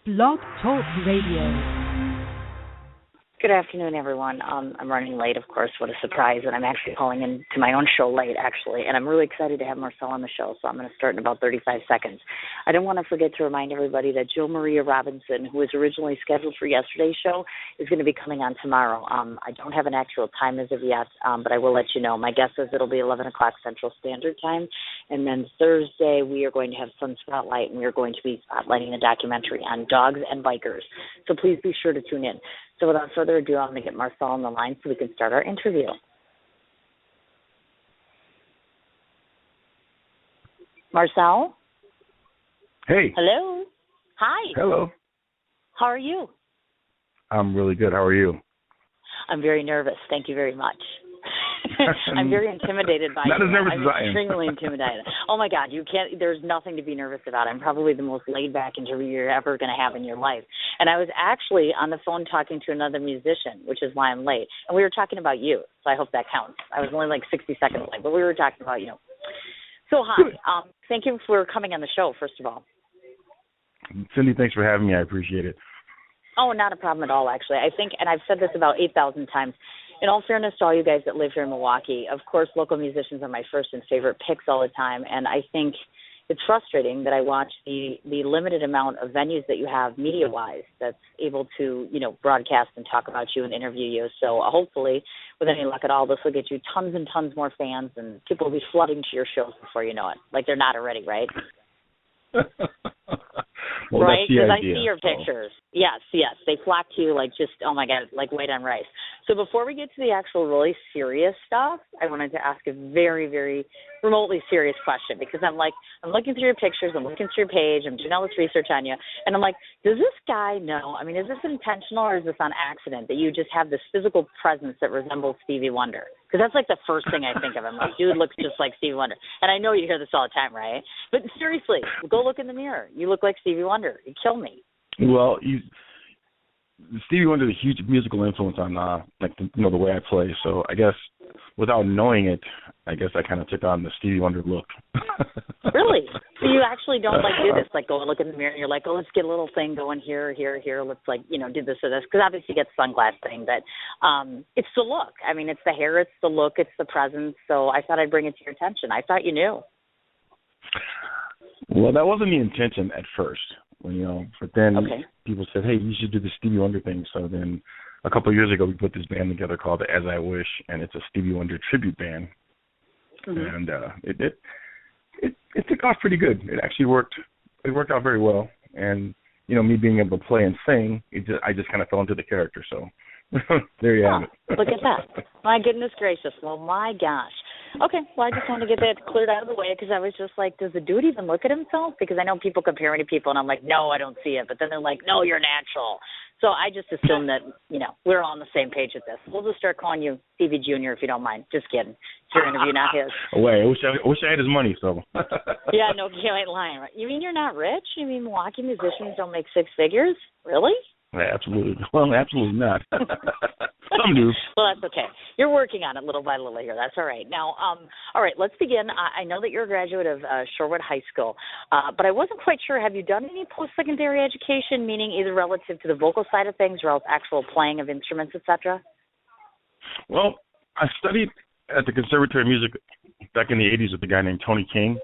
Blog Talk Radio. Good afternoon, everyone. I'm running late, of course. What a surprise. And I'm actually calling in to my own show late, actually. And I'm really excited to have Marcell on the show, so I'm going to start in about 35 seconds. I don't want to forget to remind everybody that Jill Maria Robinson, who was originally scheduled for yesterday's show, is going to be coming on tomorrow. I don't have an actual time as of yet, but I will let you know. My guess is it'll be 11 o'clock Central Standard Time. And then Thursday, we are going to have Sun Spotlight, and we are going to be spotlighting the documentary on dogs and bikers. So please be sure to tune in. So without further ado, I'm going to get Marcell on the line so we can start our interview. Marcell? Hey. Hello. Hi. Hello. How are you? I'm really good. How are you? I'm very nervous. Thank you very much. I'm very intimidated by not you. As nervous I'm as I am. extremely intimidated. Oh my God, you can't. There's nothing to be nervous about. I'm probably the most laid-back interview you're ever going to have in your life. And I was actually on the phone talking to another musician, which is why I'm late. And we were talking about you, so I hope that counts. I was only like 60 seconds late, but we were talking about you. So hi, thank you for coming on the show. First of all, Cindy, thanks for having me. I appreciate it. Oh, not a problem at all, actually. I think, and I've said this about 8,000 times, in all fairness to all you guys that live here in Milwaukee, of course, local musicians are my first and favorite picks all the time, and I think it's frustrating that I watch the limited amount of venues that you have media-wise that's able to, broadcast and talk about you and interview you. So hopefully, with any luck at all, this will get you tons and tons more fans, and people will be flooding to your shows before you know it, like they're not already, right? Well, right? Because I idea, see your pictures. Yes. They flock to you like just, oh my God, like white on rice. So before we get to the actual really serious stuff, I wanted to ask a very, very remotely serious question because I'm looking through your pictures, I'm looking through your page, I'm doing all this research on you, and I'm like, does this guy know? I mean, is this intentional or is this on accident that you just have this physical presence that resembles Stevie Wonder? Because that's like the first thing I think of. I'm like, dude looks just like Stevie Wonder. And I know you hear this all the time, right? But seriously, go look in the mirror. You look like Stevie Wonder. You kill me. Well, Stevie Wonder is a huge musical influence on, the way I play. So I guess without knowing it, I guess I kind of took on the Stevie Wonder look. Really? So you actually don't do this, like go and look in the mirror and you're like, oh, let's get a little thing going here. Let's do this or this. Because obviously you get the sunglass thing, but it's the look. I mean, it's the hair, it's the look, it's the presence. So I thought I'd bring it to your attention. I thought you knew. Well, that wasn't the intention at first, but then people said, hey, you should do the Stevie Wonder thing. So then a couple of years ago, we put this band together called As I Wish, and it's a Stevie Wonder tribute band. Mm-hmm. And it took off pretty good. It actually worked. It worked out very well. And, me being able to play and sing, I just kind of fell into the character. So there you have it. Look at that. My goodness gracious. Well, my gosh. Okay, well, I just wanted to get that cleared out of the way because I was just like, does the dude even look at himself? Because I know people compare me to people, and I'm like, no, I don't see it. But then they're like, no, you're natural. So I just assume that, we're all on the same page with this. We'll just start calling you Stevie Jr. if you don't mind. Just kidding. It's your interview, not his. Wait, I wish I had his money, so. Yeah, no, you ain't lying. Right? You mean you're not rich? You mean Milwaukee musicians don't make six figures? Really? Absolutely. Well, absolutely not. Some do. Well, that's okay. You're working on it little by little here. That's all right. Now, all right, let's begin. I know that you're a graduate of Shorewood High School, but I wasn't quite sure. Have you done any post-secondary education, meaning either relative to the vocal side of things or else actual playing of instruments, etc.? Well, I studied at the Conservatory of Music back in the 80s with a guy named Tony King.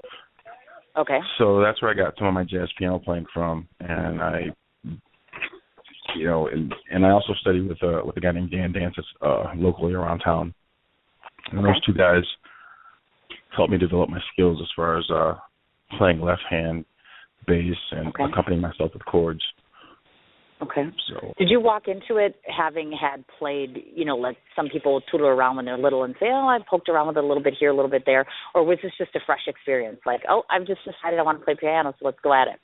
Okay. So that's where I got some of my jazz piano playing from, and I and I also studied with a guy named Dan Dances locally around town. And those two guys helped me develop my skills as far as playing left hand bass and accompanying myself with chords. Okay. So, did you walk into it having had played, like some people tootle around when they're little and say, oh, I've poked around with it a little bit here, a little bit there, or was this just a fresh experience? Like, oh, I've just decided I want to play piano, so let's go at it.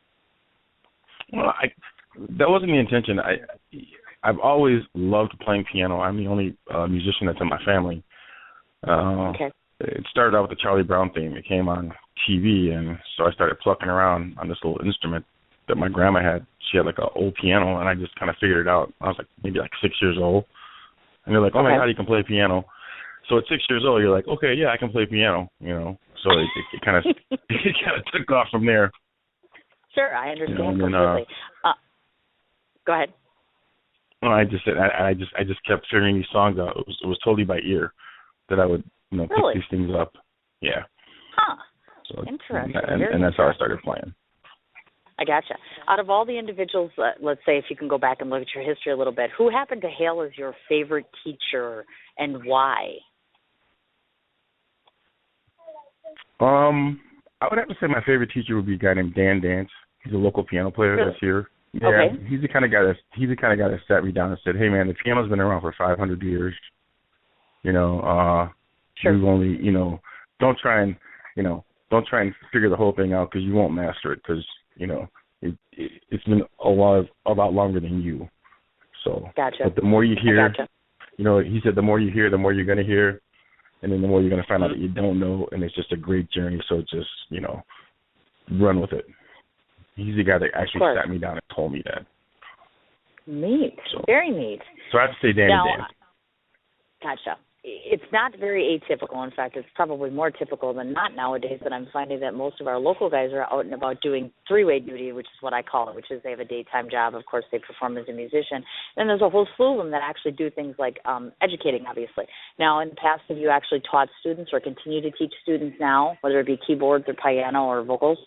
Well, that wasn't the intention. I've always loved playing piano. I'm the only musician that's in my family. It started out with the Charlie Brown theme. It came on TV, and so I started plucking around on this little instrument that my grandma had. She had like an old piano, and I just kind of figured it out. I was maybe 6 years old. And they're like, oh, my God, you can play piano. So at 6 years old, you're like, okay, yeah, I can play piano, So it kind of took off from there. Sure, I understand completely. Go ahead. Well, I just said I just kept figuring these songs out. It was totally by ear that I would really? pick these things up. Yeah. Huh. So interesting. And that's how I started playing. I gotcha. Out of all the individuals, let's say if you can go back and look at your history a little bit, who happened to hail as your favorite teacher and why? I would have to say my favorite teacher would be a guy named Dan Dance. He's a local piano player that's here. Yeah, okay. He's the kind of guy that sat me down and said, "Hey man, the piano's been around for 500 years. Sure. You've only, don't try and figure the whole thing out because you won't master it because it's been a lot longer than you. So, gotcha. But the more you hear, gotcha. He said the more you hear, the more you're going to hear, and then the more you're going to find out that you don't know, and it's just a great journey. So just run with it." He's the guy that actually sat me down and told me that. Neat. So, very neat. So I have to say Dan Dan. Gotcha. It's not very atypical. In fact, it's probably more typical than not nowadays, but I'm finding that most of our local guys are out and about doing three-way duty, which is what I call it, which is they have a daytime job. Of course, they perform as a musician. Then there's a whole slew of them that actually do things like educating, obviously. Now, in the past, have you actually taught students or continue to teach students now, whether it be keyboards or piano or vocals?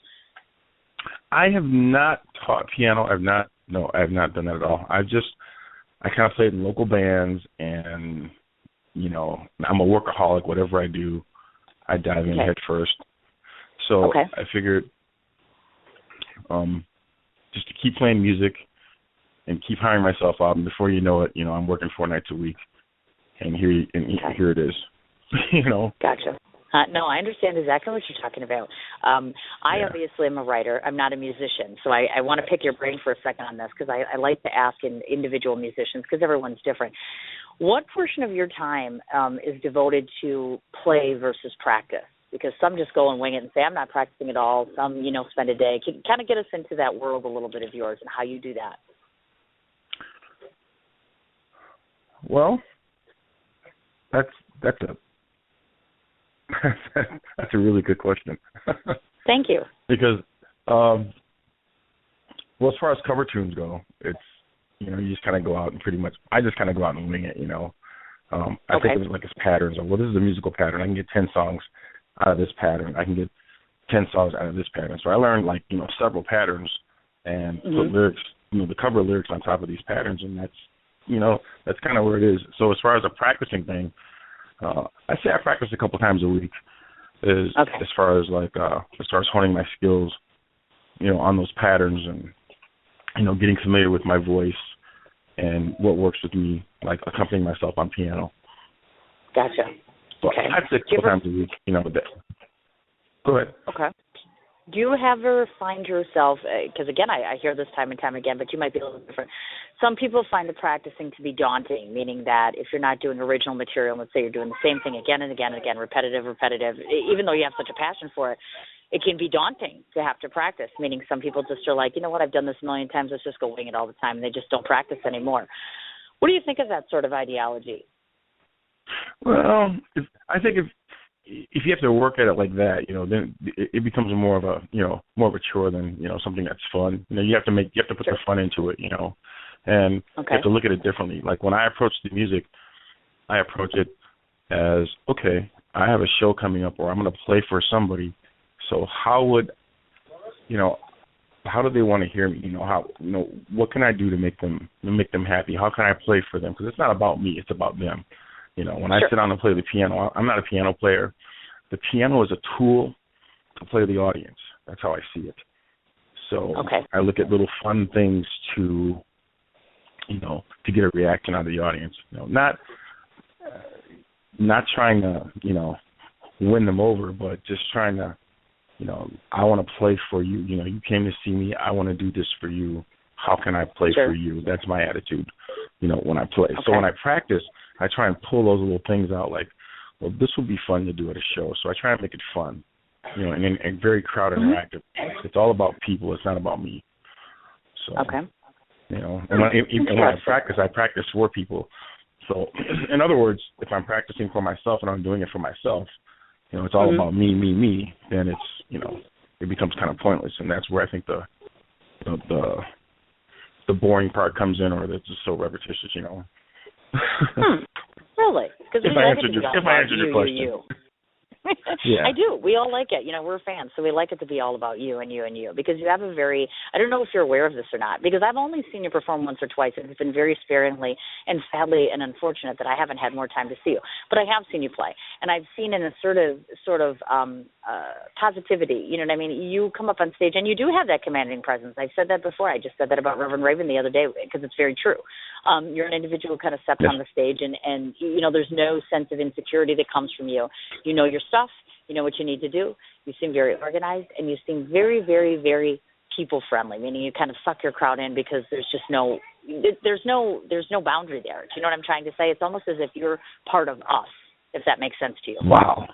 I have not taught piano. I have not done that at all. I kind of played in local bands, and I'm a workaholic. Whatever I do, I dive in head first. So I figured just to keep playing music and keep hiring myself out, and before you know it, I'm working 4 nights a week, and here it is. Gotcha. No, I understand exactly what you're talking about. I obviously am a writer. I'm not a musician, so I want to pick your brain for a second on this because I like to ask individual musicians because everyone's different. What portion of your time is devoted to play versus practice? Because some just go and wing it and say, I'm not practicing at all. Some, spend a day. Can you kind of get us into that world a little bit of yours and how you do that? Well, that's a really good question. Thank you. Because, as far as cover tunes go, it's, you just kind of go out and I just kind of go out and wing it, I think of it like as patterns. This is a musical pattern. I can get 10 songs out of this pattern. I can get 10 songs out of this pattern. So I learned, several patterns and put lyrics, the cover lyrics on top of these patterns, and that's kind of where it is. So as far as a practicing thing, I say I practice a couple times a week. As far as honing my skills, on those patterns and getting familiar with my voice and what works with me, like accompanying myself on piano. Gotcha. So I'd say a couple times a week, Go ahead. Okay. Do you ever find yourself, because again, I hear this time and time again, but you might be a little different. Some people find the practicing to be daunting, meaning that if you're not doing original material, let's say you're doing the same thing again and again and again, repetitive, even though you have such a passion for it, it can be daunting to have to practice, meaning some people just are like, you know what, I've done this a million times, let's just go wing it all the time, and they just don't practice anymore. What do you think of that sort of ideology? Well, I think if you have to work at it like that, then it becomes more of a chore than, something that's fun. You have to put the fun into it, and you have to look at it differently. Like when I approach the music, I approach it as, okay, I have a show coming up or I'm going to play for somebody. So how do they want to hear me? What can I do to make them happy? How can I play for them? Because it's not about me, it's about them. When I sit down and play the piano, I'm not a piano player. The piano is a tool to play the audience. That's how I see it. So I look at little fun things to get a reaction out of the audience. Not trying to, win them over, but just trying to, I want to play for you. You came to see me. I want to do this for you. How can I play for you? That's my attitude, when I play. So when I practice, I try and pull those little things out like, well, this would be fun to do at a show. So I try and make it fun, and very crowd interactive. It's all about people. It's not about me. So, and when I practice for people. So, in other words, if I'm practicing for myself and I'm doing it for myself, it's all about me, then it's, it becomes kind of pointless. And that's where I think the the boring part comes in, or that's just so repetitious, you know. Really? Because if I answered your question. You. Yeah. I do. We all like it. You know, we're fans, so we like it to be all about you and you and you. Because you have a very, I don't know if you're aware of this or not, because I've only seen you perform once or twice. It's been very sparingly and sadly and unfortunate that I haven't had more time to see you. But I have seen you play, and I've seen an assertive sort of positivity. You know what I mean? You come up on stage, and you do have that commanding presence. I've said that before. I just said that about Reverend Raven the other day because it's very true. You're an individual who kind of steps on the stage, and you know, there's no sense of insecurity that comes from you. You know your stuff. You know what you need to do. You seem very organized, and you seem very, very, very people-friendly, meaning you kind of suck your crowd in because there's no boundary there. Do you know what I'm trying to say? It's almost as if you're part of us, if that makes sense to you. Wow.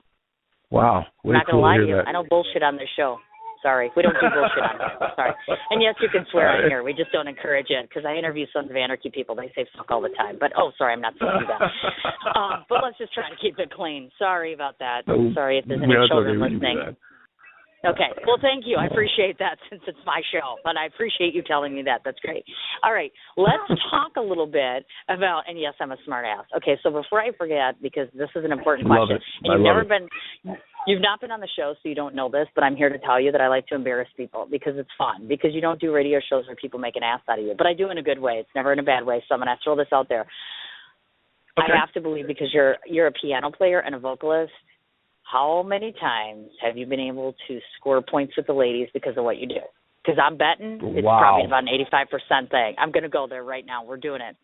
I'm not going to lie to you. I don't bullshit on this show. Sorry. We don't do bullshit on here. Sorry. And yes, you can swear on here. We just don't encourage it because I interview Sons of Anarchy people. They say fuck all the time. But, sorry, I'm not supposed to do that. But let's just try to keep it clean. Sorry about that. Sorry if there's any children listening. Okay. Well, thank you. I appreciate that since it's my show. But I appreciate you telling me that. That's great. All right. Let's talk a little bit about, and yes, I'm a smart ass. Okay, so before I forget, because this is an important question. And you've not been on the show, so you don't know this, but I'm here to tell you that I like to embarrass people because it's fun, because you don't do radio shows where people make an ass out of you. But I do in a good way. It's never in a bad way, so I'm going to throw this out there. Okay. I have to believe, because you're a piano player and a vocalist, how many times have you been able to score points with the ladies because of what you do? Because I'm betting it's probably about an 85% thing. I'm going to go there right now. We're doing it.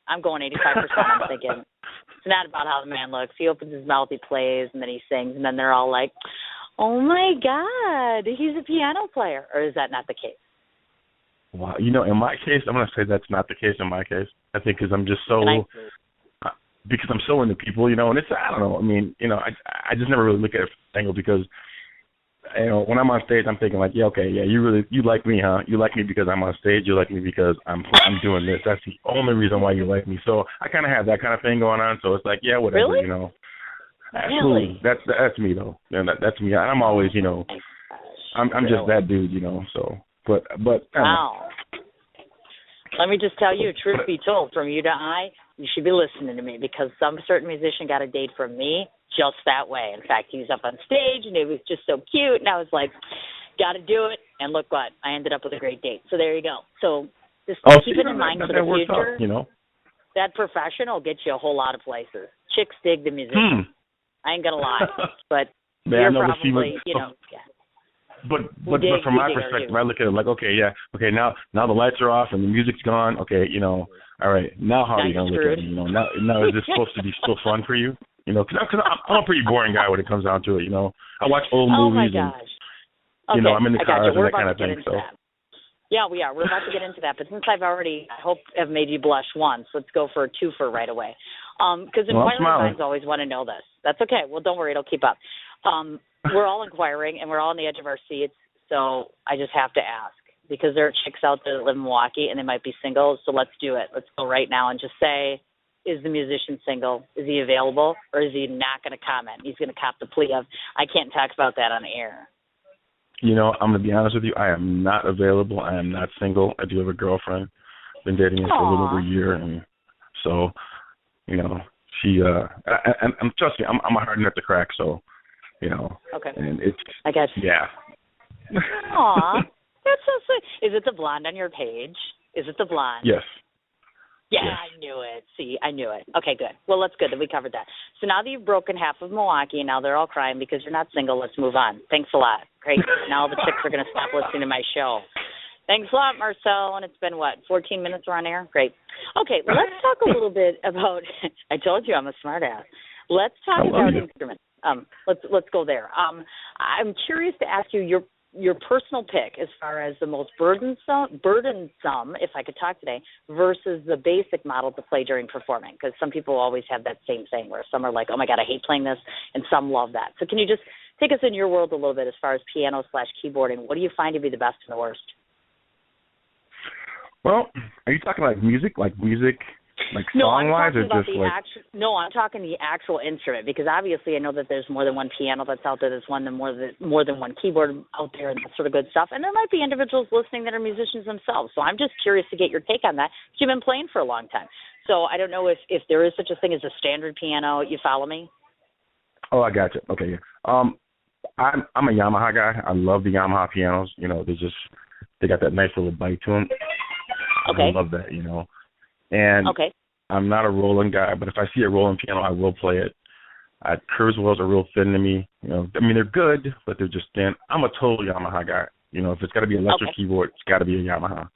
I'm going 85%. I'm thinking it's not about how the man looks. He opens his mouth, he plays, and then he sings, and then they're all like, oh, my God, he's a piano player. Or is that not the case? Wow. You know, in my case, I'm going to say that's not the case in my case. I think because I'm just so because I'm so into people, you know, and it's, I don't know. I mean, you know, I just never really look at it from that angle because, you know, when I'm on stage, I'm thinking like, yeah, okay, yeah, you like me, huh? You like me because I'm on stage. You like me because I'm doing this. That's the only reason why you like me. So I kind of have that kind of thing going on. So it's like, yeah, whatever, really? You know. Absolutely. Really? That's me though. And that's me. I'm always, you know, I'm just that dude, you know. So, but. Wow. Let me just tell you, truth be told, from you to I, you should be listening to me because some certain musician got a date from me just that way. In fact, he was up on stage, and it was just so cute, and I was like, got to do it. And look what, I ended up with a great date. So there you go. So just keep it in mind for the future. Out, you know? That profession will get you a whole lot of places. Chicks dig the musician. I ain't going to lie. But you're probably, you know, yeah. But from my perspective, I look at it like, okay, now the lights are off and the music's gone. Okay, you know, all right, now how are you gonna look at it? You know, now is this supposed to be still fun for you? You know, because I'm a pretty boring guy when it comes down to it. You know, I watch old movies and you know, I'm in the cars and that kind of thing. So. Yeah, we are. We're about to get into that. But since I've already, I hope, have made you blush once, let's go for a twofer right away. Because inquiring minds always want to know this. That's okay. Well, don't worry. It'll keep up. We're all inquiring, and we're all on the edge of our seats, so I just have to ask. Because there are chicks out there that live in Milwaukee, and they might be single, so let's do it. Let's go right now and just say, is the musician single? Is he available? Or is he not going to comment? He's going to cop the plea of, I can't talk about that on air. You know, I'm going to be honest with you. I am not available. I am not single. I do have a girlfriend. Been dating her for a little over a year. And so, you know, she, and trust me, I'm a hard nut to crack, so, you know. Okay. And it's, I got you. Yeah. Aw, that's so sweet. Is it the blonde on your page? Is it the blonde? Yes. Yeah, yes. I knew it. See, I knew it. Okay, good. Well, that's good that we covered that. So now that you've broken half of Milwaukee, and now they're all crying because you're not single, let's move on. Thanks a lot. Great. Now the chicks are going to stop listening to my show. Thanks a lot, Marcell. And it's been, 14 minutes we're on air? Great. Okay, let's talk a little bit about, I told you I'm a smart ass. Let's talk about instruments. Let's go there. I'm curious to ask you your personal pick as far as the most burdensome, if I could talk today, versus the basic model to play during performing. Because some people always have that same thing where some are like, oh my God, I hate playing this, and some love that. So can you just take us in your world a little bit as far as piano/keyboarding? What do you find to be the best and the worst? Well, are you talking like music? Like music? Like No, song-wise, or about just like? No, I'm talking the actual instrument, because obviously I know that there's more than one piano that's out there. There's more than one keyboard out there, and that sort of good stuff. And there might be individuals listening that are musicians themselves. So I'm just curious to get your take on that. You've been playing for a long time, so I don't know if there is such a thing as a standard piano. You follow me? Oh, I got you. Okay, yeah. I'm a Yamaha guy. I love the Yamaha pianos. You know, they got that nice little bite to them. Okay. I love that. You know, and okay. I'm not a Roland guy, but if I see a Roland piano, I will play it. Kurzweils are real thin to me. You know, I mean they're good, but they're just thin. I'm a total Yamaha guy. You know, if it's got to be an electric keyboard, it's got to be a Yamaha.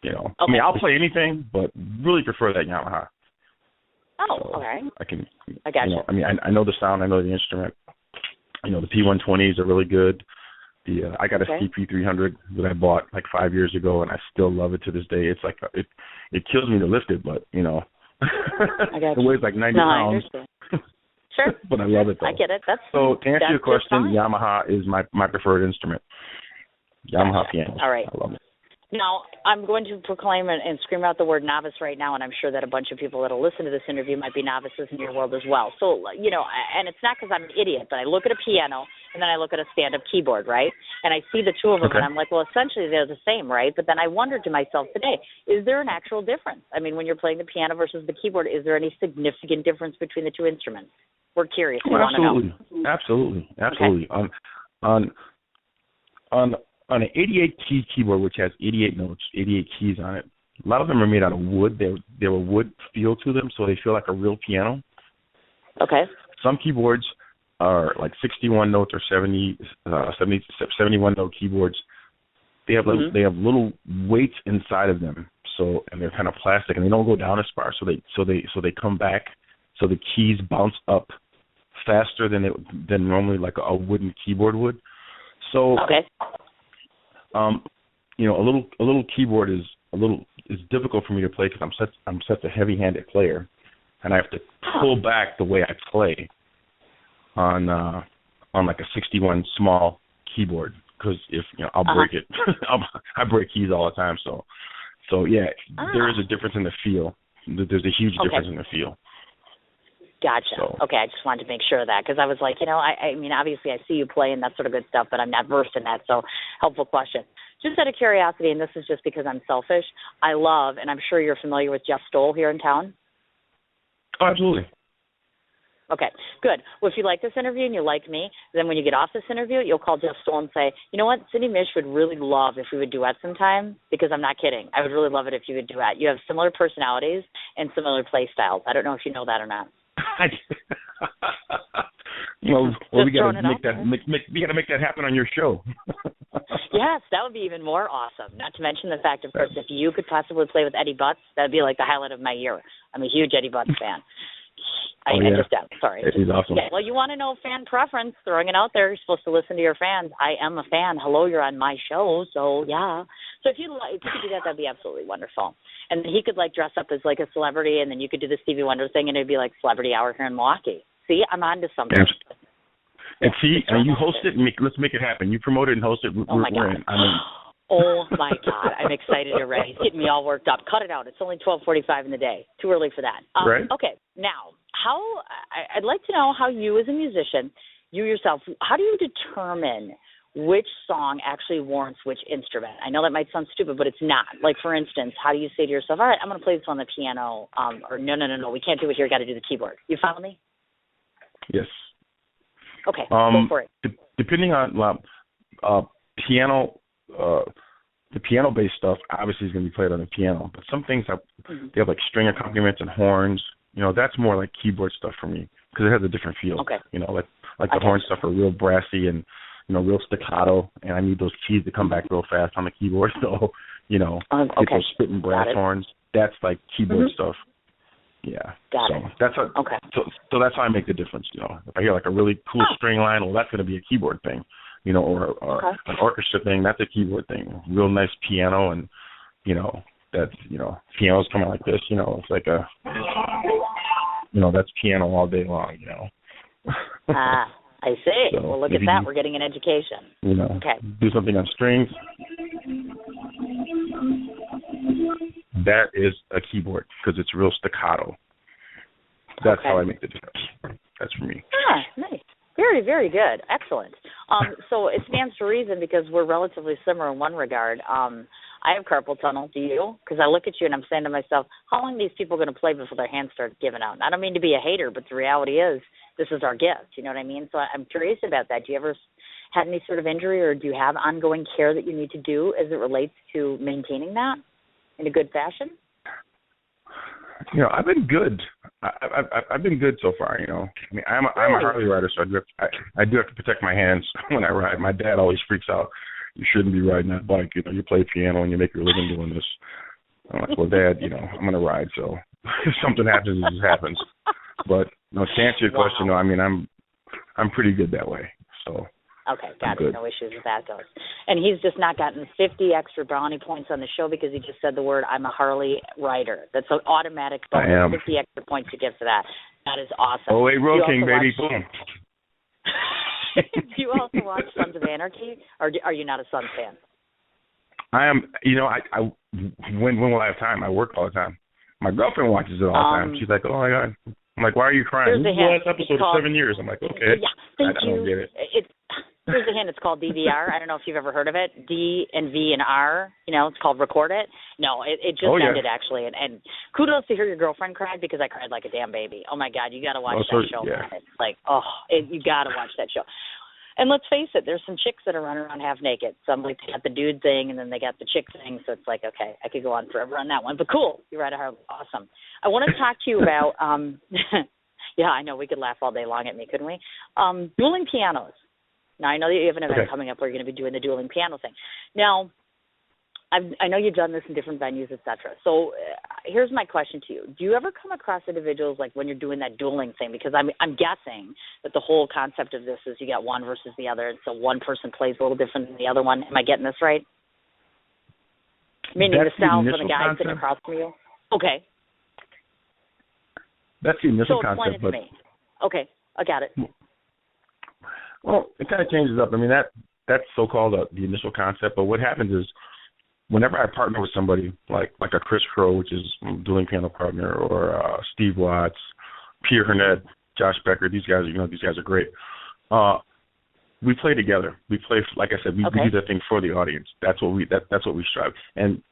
You know, I mean I'll play anything, but really prefer that Yamaha. Oh, so okay. I got you. I mean, I know the sound, I know the instrument. You know, the P120s are really good. I got a CP300 that I bought like 5 years ago, and I still love it to this day. It's like it kills me to lift it, but you know, it weighs like 90 pounds. I understand. Sure. But I love it though. I get it. So to answer your question, Yamaha is my preferred instrument. Yamaha piano. All right. I love it. Now, I'm going to proclaim and scream out the word novice right now, and I'm sure that a bunch of people that will listen to this interview might be novices in your world as well. So, you know, and it's not because I'm an idiot, but I look at a piano, and then I look at a stand-up keyboard, right? And I see the two of them, and I'm like, well, essentially they're the same, right? But then I wondered to myself today, is there an actual difference? I mean, when you're playing the piano versus the keyboard, is there any significant difference between the two instruments? We're curious. We want to know. Absolutely. Okay. On an 88-key keyboard, which has 88 notes, 88 keys on it, a lot of them are made out of wood. They have a wood feel to them, so they feel like a real piano. Okay. Some keyboards are like 61 notes or 71 note keyboards. They have they have little weights inside of them, and they're kind of plastic, and they don't go down as far. So they come back. So the keys bounce up faster than normally like a wooden keyboard would. So you know, a little keyboard is difficult for me to play because I'm such a heavy-handed player, and I have to pull back the way I play on like a 61 small keyboard, because if you know I'll break it. I break keys all the time. So yeah, there is a difference in the feel. There's a huge difference in the feel. Gotcha. So. Okay, I just wanted to make sure of that, because I was like, you know, I mean, obviously I see you play and that sort of good stuff, but I'm not versed in that, so helpful question. Just out of curiosity, and this is just because I'm selfish, I love, and I'm sure you're familiar with Jeff Stoll here in town? Oh, absolutely. Okay, good. Well, if you like this interview and you like me, then when you get off this interview, you'll call Jeff Stoll and say, you know what, Cindy Mish would really love if we would duet sometime, because I'm not kidding. I would really love it if you would duet. You have similar personalities and similar play styles. I don't know if you know that or not. well, we got to make that happen on your show. Yes, that would be even more awesome. Not to mention the fact, of course, if you could possibly play with Eddie Butts, that would be like the highlight of my year. I'm a huge Eddie Butts fan. I just am. Sorry. He's awesome. Yeah, well, you want to know fan preference, throwing it out there. You're supposed to listen to your fans. I am a fan. Hello, you're on my show, so yeah. So if you could do that, that'd be absolutely wonderful. And he could like dress up as like a celebrity, and then you could do the Stevie Wonder thing, and it'd be like Celebrity Hour here in Milwaukee. See, I'm on to something. And see, and you host it. Let's make it happen. You promote it and host it. Oh my God. Oh my God, I'm excited already. It's getting me all worked up. Cut it out. It's only 12:45 in the day. Too early for that. Right. Okay, now I'd like to know how you, as a musician, you yourself, how do you determine which song actually warrants which instrument? I know that might sound stupid, but it's not. Like, for instance, how do you say to yourself, all right, I'm going to play this on the piano, or no, we can't do it here, got to do the keyboard. You follow me? Yes. Okay, go for it. Depending on piano, the piano-based stuff obviously is going to be played on the piano, but some things they have like string accompaniments and horns. You know, that's more like keyboard stuff for me because it has a different feel. Okay. You know, like the horn stuff are real brassy and, you know, real staccato, and I need those keys to come back real fast on the keyboard. So, you know, get those spitting brass horns. That's like keyboard stuff. Yeah. Got it. That's so that's how I make the difference. You know, if I hear like a really cool string line, well, that's going to be a keyboard thing. You know, or an orchestra thing, that's a keyboard thing. Real nice piano, and you know, that's, you know, piano's coming like this. You know, it's like that's piano all day long. You know. I see. So well, look at that. We're getting an education. You know, do something on strings. that is a keyboard because it's real staccato. That's how I make the difference. That's for me. Ah, nice. Very, very good. Excellent. So it stands to reason because we're relatively similar in one regard. I have carpal tunnel. Do you? Because I look at you and I'm saying to myself, how long are these people going to play before their hands start giving out? And I don't mean to be a hater, but the reality is this is our gift. You know what I mean? So I'm curious about that. Do you ever have any sort of injury, or do you have ongoing care that you need to do as it relates to maintaining that in a good fashion? You know, I've been good. I've been good so far. You know, I mean, I'm a Harley rider, so I do have to protect my hands when I ride. My dad always freaks out. You shouldn't be riding that bike. You know, you play piano and you make your living doing this. I'm like, well, Dad, you know, I'm gonna ride. So if something happens, it just happens. But no, to answer your question, no, I mean, I'm pretty good that way. So. Okay, got it. No issues with that, though. And he's just not gotten 50 extra brownie points on the show because he just said the word, I'm a Harley rider. That's an automatic bonus. I am. 50 extra points you get for that. That is awesome. Oh, wait, Road King, baby. Boom. Do you also watch Sons of Anarchy, or are you not a Sons fan? I am. You know, I when will I have time? I work all the time. My girlfriend watches it all the time. She's like, oh, my God. I'm like, why are you crying? This is the last episode of 7 years. I'm like, okay. Yeah, I don't get it. Here's a hint. It's called DVR. I don't know if you've ever heard of it. D and V and R. You know, it's called Record It. No, it just ended, actually. And kudos to hear your girlfriend cried because I cried like a damn baby. Oh, my God. You got to watch that show. Yeah. It's like, you got to watch that show. And let's face it, there's some chicks that are running around half naked. Some like they got the dude thing and then they got the chick thing. So it's like, okay, I could go on forever on that one. But cool. You're right. Awesome. I want to talk to you about, yeah, I know we could laugh all day long at me, couldn't we? Dueling pianos. Now, I know that you have an event coming up where you're going to be doing the dueling piano thing. Now, I know you've done this in different venues, et cetera. So here's my question to you. Do you ever come across individuals like when you're doing that dueling thing? Because I'm guessing that the whole concept of this is you got one versus the other, and so one person plays a little different than the other one. Am I getting this right? Meaning the style for the guy sitting across from you? Okay. That's the initial concept. So explain it to me. Okay, I got it. Well, it kind of changes up. I mean, that's so-called the initial concept, but what happens is whenever I partner with somebody like a Chris Crow, which is a dueling piano partner, or Steve Watts, Pierre Hernette, Josh Becker, these guys are great. We play together. We play, like I said, we do that thing for the audience. That's what we strive. And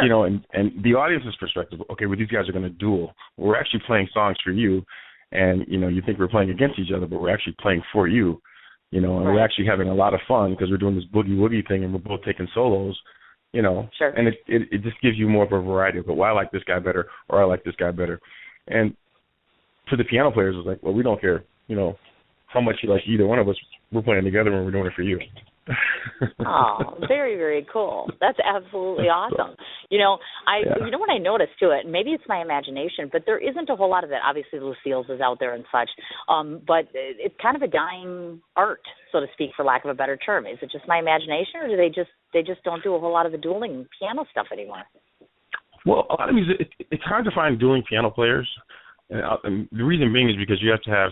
you know, and the audience's perspective, okay, well, these guys are going to duel. We're actually playing songs for you, and you know, you think we're playing against each other, but we're actually playing for you. You know, and we're actually having a lot of fun because we're doing this boogie-woogie thing and we're both taking solos, you know. Sure. And it just gives you more of a variety of, well, I like this guy better or I like this guy better. And for the piano players, it's like, well, we don't care, you know, how much you like either one of us. We're playing together and we're doing it for you. Oh, very, very cool. That's absolutely awesome. You know, you know what I noticed too, it maybe it's my imagination, but there isn't a whole lot of that. Obviously Lucille's is out there and such. But it's kind of a dying art, so to speak, for lack of a better term. Is it just my imagination, or do they just don't do a whole lot of the dueling piano stuff anymore? Well, a lot of music, it's hard to find dueling piano players. And the reason being is because you have to have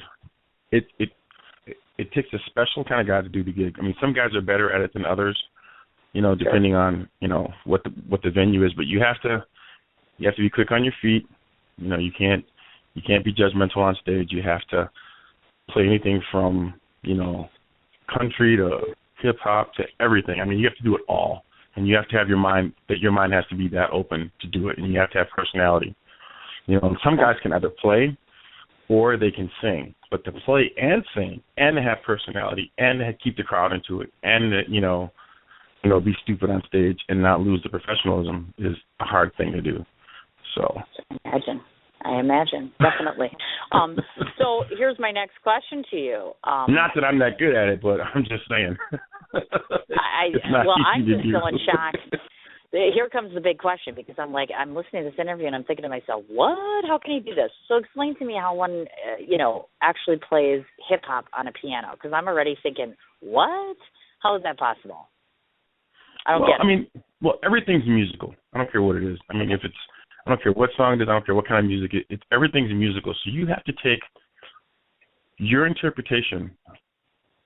it takes a special kind of guy to do the gig. I mean, some guys are better at it than others, you know, depending on, you know, what the venue is. But you have to be quick on your feet. You know, you can't be judgmental on stage. You have to play anything from, you know, country to hip hop to everything. I mean, you have to do it all, and you have to have your mind has to be that open to do it, and you have to have personality. You know, some guys can either play or they can sing. But to play and sing and to have personality and to keep the crowd into it and to, you know, be stupid on stage and not lose the professionalism is a hard thing to do. So I imagine, definitely. So here's my next question to you. Not that I'm that good at it, but I'm just saying. I'm just so in shock. Here comes the big question, because I'm listening to this interview and I'm thinking to myself, what? How can he do this? So explain to me how one, actually plays hip hop on a piano, because I'm already thinking, what? How is that possible? I don't get it. I mean, everything's musical. I don't care what it is. I mean, I don't care what song it is. I don't care what kind of music it is. Everything's musical. So you have to take your interpretation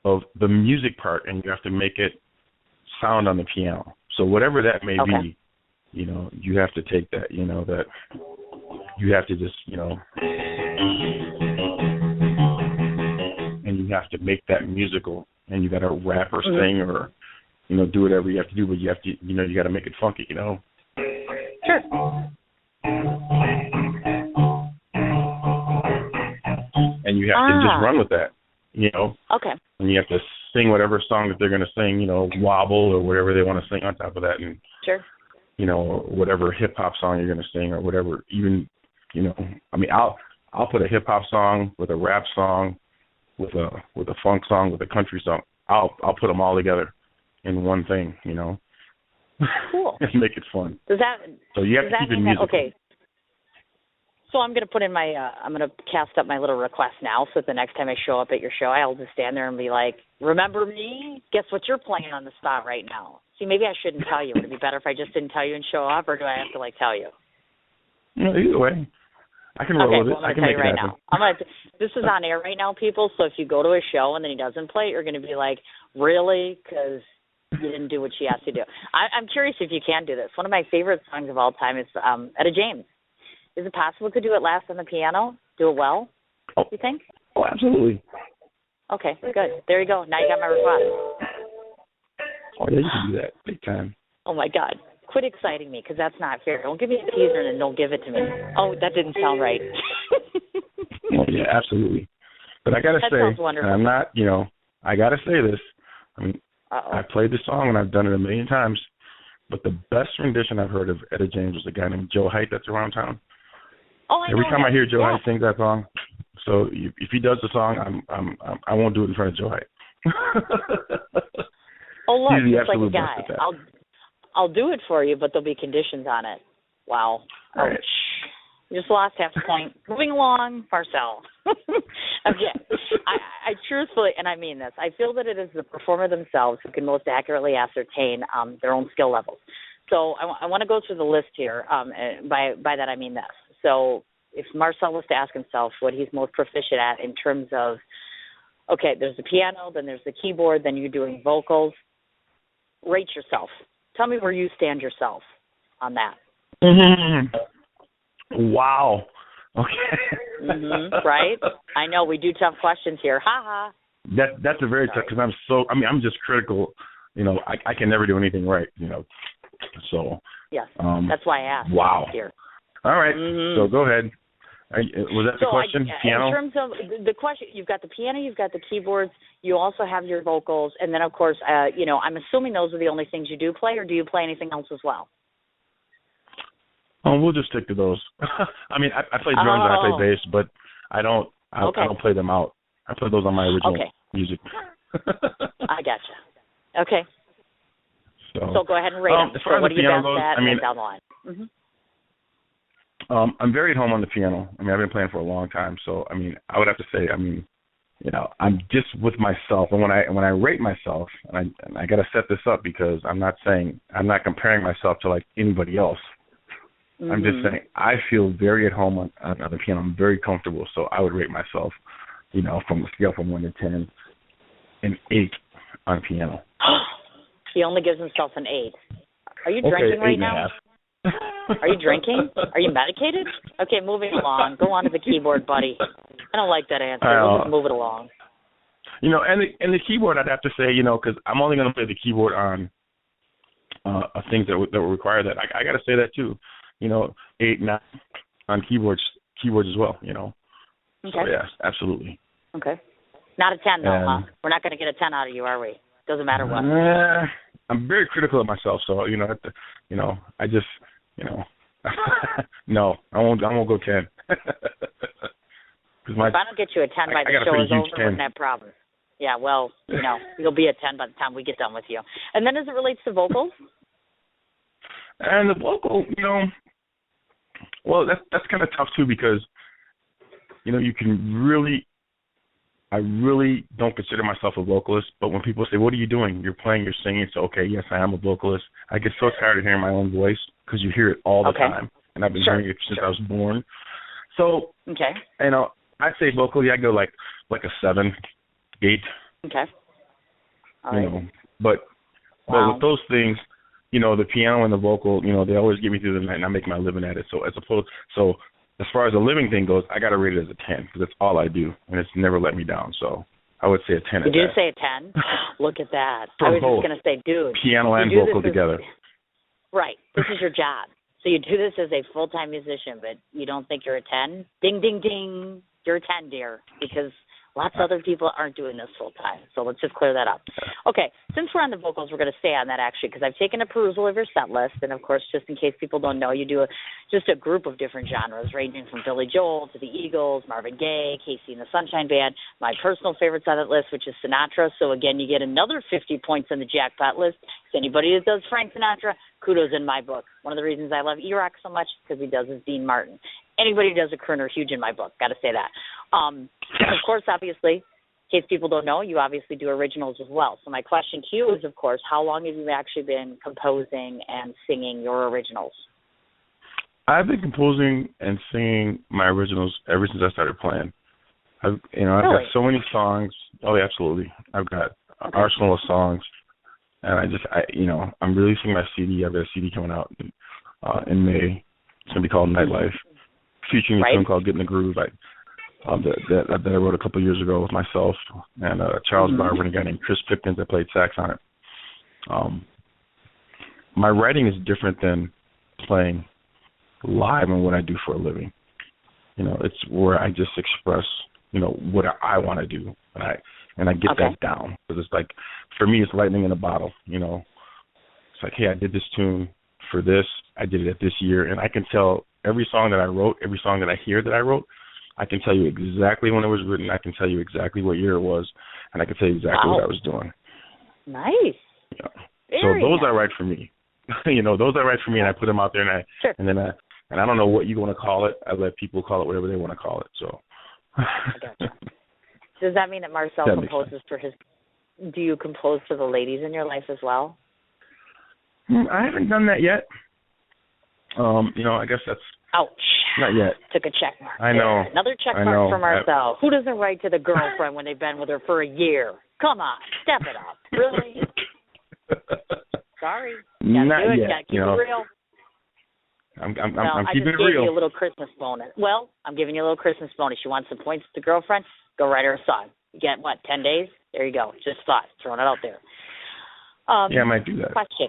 of the music part and you have to make it sound on the piano. So whatever that may be, you know, you have to take that, you know, that you have to just, you know, and you have to make that musical, and you got to rap or sing or, you know, do whatever you have to do, but you have to, you know, you got to make it funky, you know. Sure. And you have to just run with that, you know. Okay. And you have to sing whatever song that they're going to sing, you know, wobble or whatever they want to sing on top of that, and sure. You know, whatever hip hop song you're going to sing or whatever. Even, you know, I mean, I'll put a hip hop song with a rap song, with a funk song, with a country song. I'll put them all together in one thing, you know. Cool. And make it fun. So you have to keep it musical. Okay. So I'm going to put in my, I'm going to cast up my little request now, so that the next time I show up at your show, I'll just stand there and be like, remember me? Guess what you're playing on the spot right now? See, maybe I shouldn't tell you. Would it be better if I just didn't tell you and show up, or do I have to, like, tell you? No, either way. I can roll with it. Well, I'm going to tell you right now. This is on air right now, people, so if you go to a show and then he doesn't play it, you're going to be like, really? Because you didn't do what she asked you to do. I'm curious if you can do this. One of my favorite songs of all time is Etta James. Is it possible to do it last on the piano? Do it well, you think? Oh, absolutely. Okay, good. There you go. Now you got my request. Oh, yeah, you can do that. Big time. Oh, my God. Quit exciting me, because that's not fair. Don't give me a teaser and don't give it to me. Oh, that didn't sound right. Oh, yeah, absolutely. But I got to say, and I'm not, you know, I got to say this. I mean, I played this song and I've done it a million times, but the best rendition I've heard of Etta James was a guy named Joe Height that's around town. Oh, Every time I hear Joe Height sing that song, so if he does the song, I won't do it in front of Joe Height. Oh, look, he's the just like a absolute guy. best at that. I'll do it for you, but there'll be conditions on it. Wow. Right. Ouch. You just lost half a point. Moving along, Marcell. Okay. I truthfully, and I mean this, I feel that it is the performer themselves who can most accurately ascertain their own skill levels. So I want to go through the list here. By that I mean this. So if Marcell was to ask himself what he's most proficient at in terms of, okay, there's the piano, then there's the keyboard, then you're doing vocals, rate yourself. Tell me where you stand yourself on that. Mm-hmm. Wow. Okay. Right? I know, we do tough questions here. Ha ha. That's a very tough, because I'm just critical. You know, I can never do anything right, you know. So. Yes, that's why I asked. Wow. Here. All right. So go ahead. Was that the question? Piano? In terms of the question, you've got the piano, you've got the keyboards, you also have your vocals, and then, of course, you know, I'm assuming those are the only things you do play, or do you play anything else as well? Oh, we'll just stick to those. I mean, I play drums and I play bass, but I don't play them out. I play those on my original music. I gotcha. Okay. So go ahead and rate them. As far as what the are you piano best goes, at I mean, down the line? I'm very at home on the piano. I mean, I've been playing for a long time, so I mean, I would have to say, I mean, you know, I'm just with myself, and when I rate myself, and I got to set this up because I'm not comparing myself to like anybody else. I'm just saying I feel very at home on the piano. I'm very comfortable, so I would rate myself, you know, from a scale from 1 to 10, an 8 on piano. He only gives himself an 8. Are you drinking right now? Are you drinking? Are you medicated? Okay, moving along. Go on to the keyboard, buddy. I don't like that answer. We'll just move it along. You know, and the keyboard, I'd have to say, you know, because I'm only going to play the keyboard on things that will require that. I got to say that too. You know, 8, 9 on keyboards as well. You know. Okay. So yes, absolutely. Okay. Not a 10 though, huh? We're not going to get a 10 out of you, are we? Doesn't matter what. I'm very critical of myself, so you know, I just, you know, no, I won't go 10. If I don't get you a 10 by the show is over, we're going to have problems. Yeah, well, you know, you'll be a 10 by the time we get done with you. And then as it relates to vocals? And the vocal, you know, well, that's kind of tough too because, you know, I really don't consider myself a vocalist, but when people say, what are you doing? You're playing, you're singing. So, okay, yes, I am a vocalist. I get so tired of hearing my own voice because you hear it all the time. And I've been hearing it since I was born. So, you know, I say vocally, I go like a 7, 8. Okay. All right. You know, but with those things, the piano and the vocal, they always get me through the night, and I make my living at it. So as far as the living thing goes, I got to rate it as a 10 because that's all I do, and it's never let me down. So I would say a 10. Did you say a 10? Look at that. For I was both, just going to say, dude. Piano and vocal together. Right. This is your job. So you do this as a full-time musician, but you don't think you're a 10? Ding, ding, ding. You're a 10, dear, because lots of other people aren't doing this full-time. So let's just clear that up. Okay, since we're on the vocals, we're going to stay on that, actually, because I've taken a perusal of your set list, and, of course, just in case people don't know, you do just a group of different genres, ranging from Billy Joel to the Eagles, Marvin Gaye, Casey and the Sunshine Band, my personal favorites on that list, which is Sinatra. So, again, you get another 50 points on the jackpot list. So anybody that does Frank Sinatra, kudos in my book. One of the reasons I love E-Rock so much is because he does his Dean Martin. Anybody who does a crooner, huge in my book. Got to say that. Of course, obviously, in case people don't know, you obviously do originals as well. So my question to you is, of course, how long have you actually been composing and singing your originals? I've been composing and singing my originals ever since I started playing. I've got so many songs. Oh, yeah, absolutely. I've got an arsenal of songs, and I'm releasing my CD. I've got a CD coming out in May. It's gonna be called Nightlife, featuring a tune called "Get in the Groove." That I wrote a couple of years ago with myself and Charles Barber and a guy named Chris Pipkins that played sax on it. My writing is different than playing live and what I do for a living. It's where I just express, what I want to do, and I get that down. Because it's like, for me, it's lightning in a bottle. It's like, hey, I did this tune for this. I did it at this year, and I can tell every song that I wrote, every song that I hear that I wrote, I can tell you exactly when it was written. I can tell you exactly what year it was, and I can tell you exactly what I was doing. Nice. So those I write for me. Those I write for me, and I put them out there, and I don't know what you want to call it. I let people call it whatever they want to call it. So. I gotcha. Does that mean that Marcell composes for his? Do you compose for the ladies in your life as well? I haven't done that yet. I guess that's. Ouch. Not yet. Took a check mark. I know. There. Another check mark for Marcell. Who doesn't write to the girlfriend when they've been with her for a year? Come on, step it up. Really? Sorry. Not do it. Yet. Gotta keep it real. I'm keeping it real. I just gave you a little Christmas bonus. Well, I'm giving you a little Christmas bonus. You want some points with the girlfriend? Go write her a song. You get, 10 days? There you go. Just thought. Throwing it out there. I might do that. Question.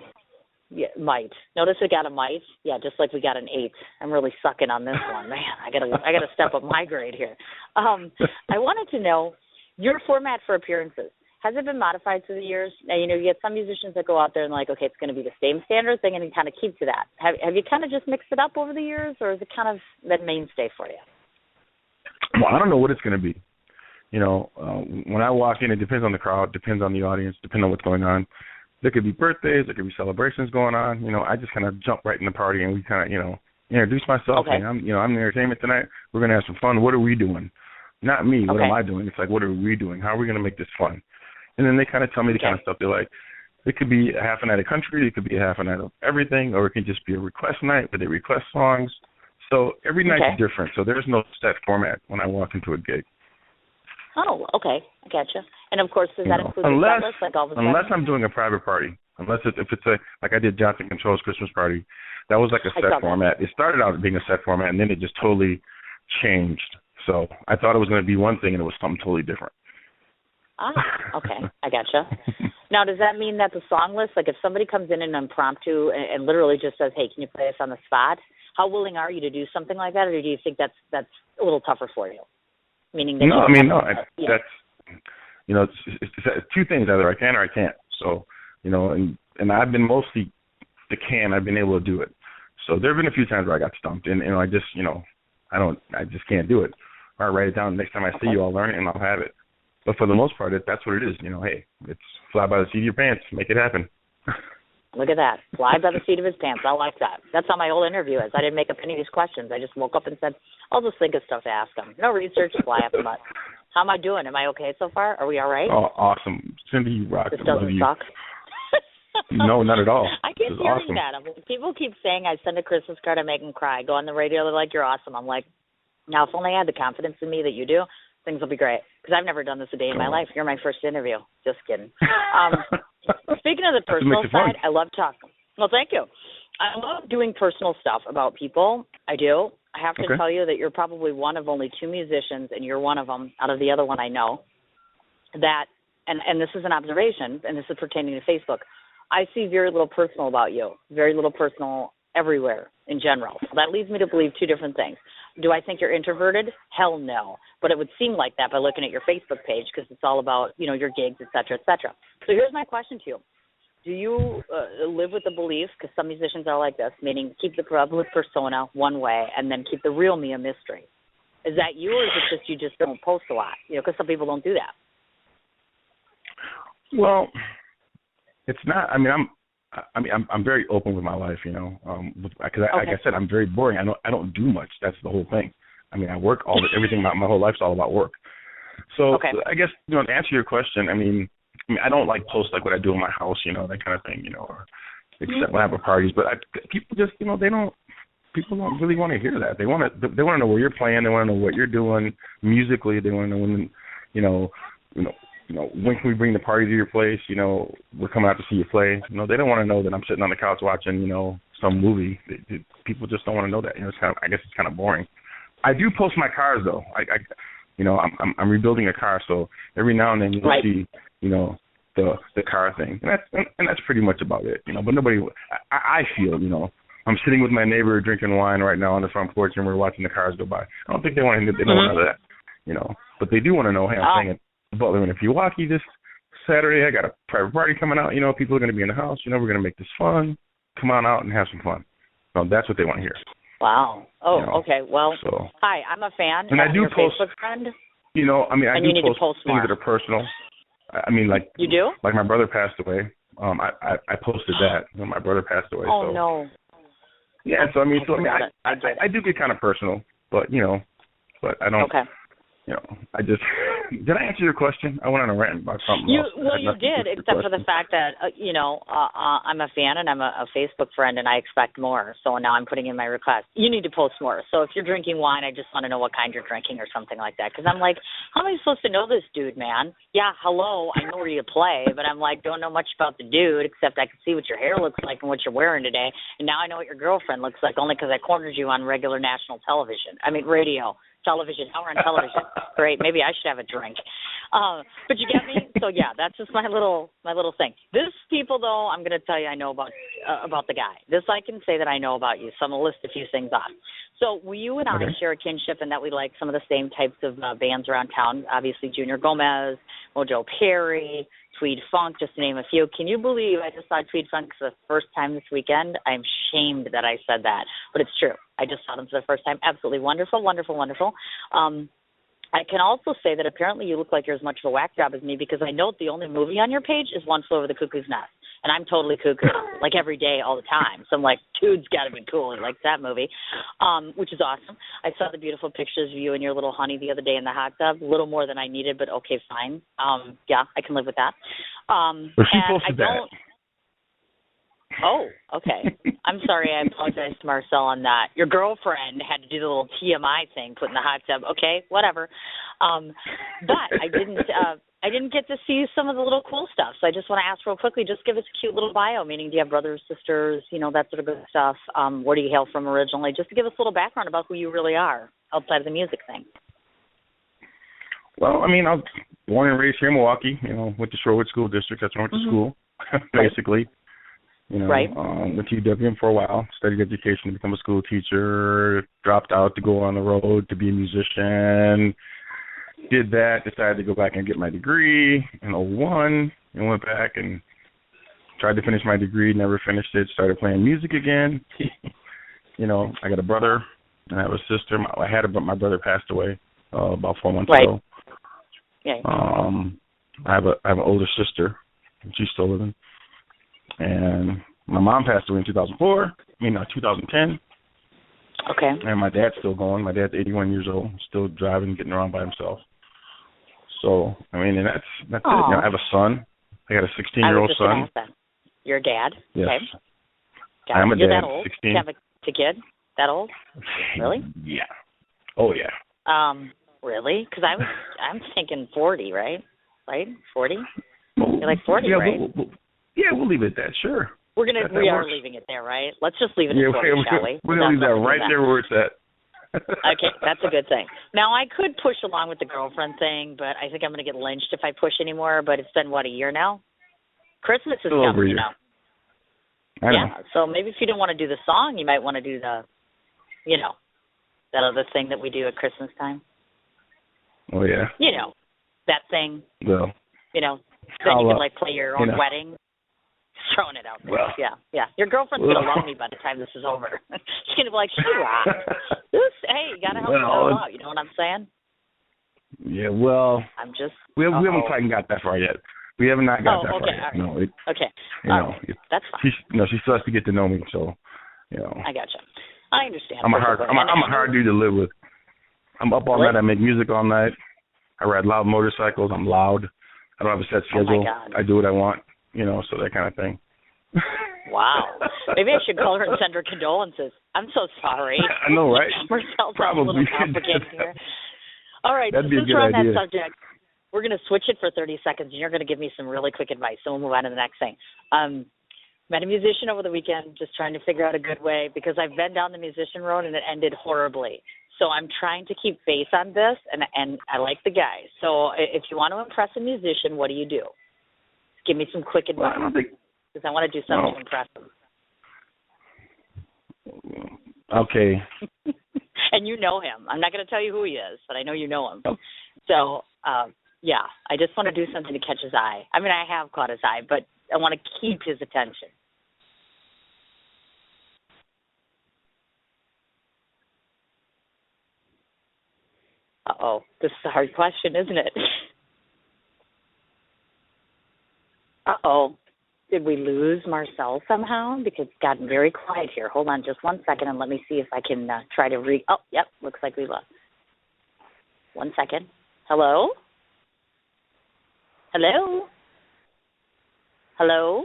Yeah, might. Notice we got a might? Yeah, just like we got an 8. I'm really sucking on this one. Man, I gotta step up my grade here. I wanted to know your format for appearances. Has it been modified through the years? Now, you get some musicians that go out there and okay, it's going to be the same standard thing, and you kind of keep to that. Have you kind of just mixed it up over the years, or is it kind of been mainstay for you? Well, I don't know what it's going to be. When I walk in, it depends on the crowd, depends on the audience, depends on what's going on. There could be birthdays, there could be celebrations going on. I just kind of jump right in the party, and we kind of, introduce myself. Okay. And I'm the entertainment tonight. We're going to have some fun. What are we doing? Not me. What am I doing? It's like, what are we doing? How are we going to make this fun? And then they kind of tell me the kind of stuff they like. It could be a half a night of country. It could be a half a night of everything, or it could just be a request night where they request songs. So every night's different. So there's no set format when I walk into a gig. Oh, okay. I gotcha. And, of course, does that include the set list, like all the unless I'm doing a private party. Unless if it's like I did Johnson Control's Christmas party. That was like a set format. It started out being a set format, and then it just totally changed. So I thought it was going to be one thing, and it was something totally different. Okay. I gotcha. Now, does that mean that the song list, like if somebody comes in an impromptu and literally just says, hey, can you play us on the spot, how willing are you to do something like that, or do you think that's a little tougher for you? Meaning that that's, it's two things, either I can or I can't. So, and I've been mostly the can, I've been able to do it. So there have been a few times where I got stumped, and I just, I just can't do it. Or I write it down, next time I see you, I'll learn it and I'll have it. But for the most part, that's what it is. Hey, it's fly by the seat of your pants, make it happen. Look at that. Fly by the seat of his pants. I like that. That's how my whole interview is. I didn't make up any of these questions. I just woke up and said, I'll just think of stuff to ask him. No research, fly up the butt. How am I doing? Am I okay so far? Are we all right? Oh, awesome. Cindy, you rock. This doesn't suck? No, not at all. I keep hearing that. People keep saying I send a Christmas card, I make them cry. Go on the radio, they're like, you're awesome. I'm like, now if only I had the confidence in me that you do, things will be great. Because I've never done this a day in my life. You're my first interview. Just kidding. Speaking of the personal side, I love talking. Well, thank you. I love doing personal stuff about people. I do. I have to tell you that you're probably one of only 2 musicians, and you're one of them out of the other one I know, that, and this is an observation, and this is pertaining to Facebook, I see very little personal about you, very little personal everywhere in general. So that leads me to believe 2 different things. Do I think you're introverted? Hell no. But it would seem like that by looking at your Facebook page because it's all about, your gigs, et cetera, et cetera. So here's my question to you. Do you live with the belief, because some musicians are like this, meaning keep the public persona one way and then keep the real me a mystery? Is that you, or is it just you just don't post a lot? Because some people don't do that. Well, it's not. I'm very open with my life, because like I said, I'm very boring. I don't do much. That's the whole thing. I work everything. My whole life's all about work. So I guess to answer your question, I don't post what I do in my house, that kind of thing, or except when I have parties. But people just, people don't really want to hear that. They want to know where you're playing. They want to know what you're doing musically. They want to know when can we bring the party to your place? We're coming out to see you play. They don't want to know that I'm sitting on the couch watching, some movie. People just don't want to know that. I guess it's kind of boring. I do post my cars though. I'm rebuilding a car, so every now and then you'll see, the car thing, and that's pretty much about it. But nobody, I feel, I'm sitting with my neighbor drinking wine right now on the front porch, and we're watching the cars go by. I don't think they want to know that, but they do want to know, hey, I'm playing at Butler and Pewaukee this Saturday. I got a private party coming out. People are going to be in the house. We're going to make this fun. Come on out and have some fun. That's what they want to hear. Wow. Oh, okay. Well, hi, I'm a fan. And I do post, Facebook friend. I do post things that are personal. You do? Like my brother passed away. I posted that when my brother passed away. Oh, no. Yeah, I do get kind of personal, but but I don't. Okay. I just did I answer your question? I went on a rant about something else. Well, you did, except for the fact that I'm a fan and I'm a Facebook friend, and I expect more. So now I'm putting in my request. You need to post more. So if you're drinking wine, I just want to know what kind you're drinking or something like that. Because I'm like, how am I supposed to know this dude, man? Yeah, hello, I know where you play, but I'm like, don't know much about the dude except I can see what your hair looks like and what you're wearing today. And now I know what your girlfriend looks like only because I cornered you on regular national radio. Television. Now we're on television. Great. Maybe I should have a drink. But you get me? So yeah, that's just my little thing. This people though, I'm going to tell you I know about the guy. This I can say that I know about you. So I'm going to list a few things off. So you and I share a kinship in that we like some of the same types of bands around town. Obviously, Junior Gomez, Mojo Perry, Tweed Funk, just to name a few. Can you believe I just saw Tweed Funk for the first time this weekend? I'm shamed that I said that, but it's true. I just saw them for the first time. Absolutely wonderful, wonderful, wonderful. I can also say that apparently you look like you're as much of a whack job as me because I know the only movie on your page is One Flew Over the Cuckoo's Nest. And I'm totally cuckoo, like every day, all the time. So I'm like, dude's got to be cool. He likes that movie, which is awesome. I saw the beautiful pictures of you and your little honey the other day in the hot tub. A little more than I needed, but okay, fine. Yeah, I can live with that. Well, she posted that. Oh, okay. I'm sorry. I apologize to Marcell on that. Your girlfriend had to do the little TMI thing, put in the hot tub. Okay, whatever. But I didn't get to see some of the little cool stuff. So I just want to ask real quickly, just give us a cute little bio, meaning do you have brothers, sisters, that sort of good stuff? Where do you hail from originally? Just to give us a little background about who you really are outside of the music thing. Well, I was born and raised here in Milwaukee, went to Sherwood School District. That's where I went to school, basically. Went to UW for a while, studied education to become a school teacher, dropped out to go on the road to be a musician, did that, decided to go back and get my degree in 2001, and went back and tried to finish my degree, never finished it, started playing music again. I got a brother, and I have a sister. My brother passed away about 4 months ago. Yeah. I have an older sister, and she's still living. And my mom passed away in 2010. Okay. And my dad's still going. My dad's 81 years old, still driving, getting around by himself. So, and that's it. I have a son. I got a 16-year-old son. Ask that. Your dad? Yes. Okay. I'm a You're dad. that old? 16. You have a kid? That old? Really? Yeah. Oh, yeah. Really? Because I'm thinking 40, right? Right? 40? You're like 40, right? We'll leave it at that, sure. We are leaving it there, right? Let's just leave it at 40, shall we? We're going to leave that right there where it's at. Okay, that's a good thing. Now, I could push along with the girlfriend thing, but I think I'm going to get lynched if I push anymore. But it's been, what, a year now? Christmas is coming, you know. I know. Yeah, so maybe if you don't want to do the song, you might want to do the, you know, that other thing that we do at Christmas time. Oh, yeah. You know, that thing. Well. You know, then you can, like, play your own wedding. Throwing it out there. Well, yeah. Your girlfriend's going to love me by the time this is over. She's going to be like, she rocks. Hey, you got to help me out. You know what I'm saying? Yeah, well, we haven't quite got that far yet. We have not got that far yet. Right. No, okay. You know, that's fine. She still has to get to know me, so, you know. I gotcha. I understand. I'm a hard dude to live with. I'm up all night. I make music all night. I ride loud motorcycles. I'm loud. I don't have a set schedule. Oh, my God. I do what I want. You know, so that kind of thing. Wow. Maybe I should call her and send her condolences. I'm so sorry. I know, right? Marcell's probably a little complicated here. All right, That'd be since a good we're on idea. that subject, we're going to switch it for 30 seconds, and you're going to give me some really quick advice, so we'll move on to the next thing. Met a musician over the weekend, just trying to figure out a good way, because I've been down the musician road, and it ended horribly. So I'm trying to keep faith on this, and I like the guy. So if you want to impress a musician, what do you do? Give me some quick advice, because I want to do something to impress him. Okay. And you know him. I'm not going to tell you who he is, but I know you know him. So, yeah, I just want to do something to catch his eye. I mean, I have caught his eye, but I want to keep his attention. Uh-oh. This is a hard question, isn't it? Uh-oh. Did we lose Marcell somehow? Because it's gotten very quiet here. Hold on just 1 second and let me see if I can try to Oh, yep. Looks like we lost. 1 second. Hello? Hello? Hello?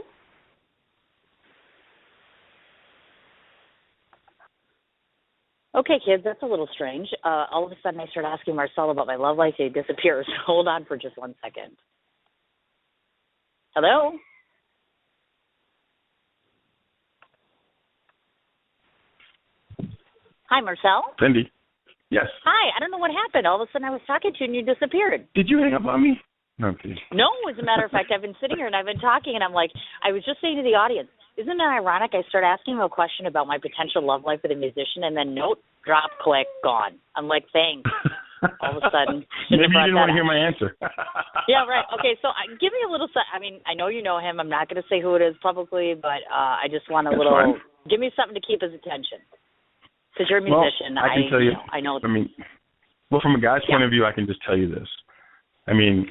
Okay, kids, that's a little strange. All of a sudden I start asking Marcell about my love life. He disappears. Hold on for just 1 second. Hello? Hi, Marcell? Cindy? Yes. Hi, I don't know what happened. All of a sudden I was talking to you and you disappeared. Did you hang up on me? No, please. No, as a matter of fact, I've been sitting here and I've been talking and I'm like, I was just saying to the audience, isn't it ironic? I start asking him a question about my potential love life with a musician and then note, drop, click, gone. I'm like, thanks. All of a sudden. Maybe you didn't want to hear my answer. Yeah, right. Okay, so give me a little, I mean, I know you know him. I'm not going to say who it is publicly, but I just want a That's little, fine. Give me something to keep his attention. Because you're a musician. Well, I can tell you. I know. I mean, well, from a guy's point of view, I can just tell you this. I mean,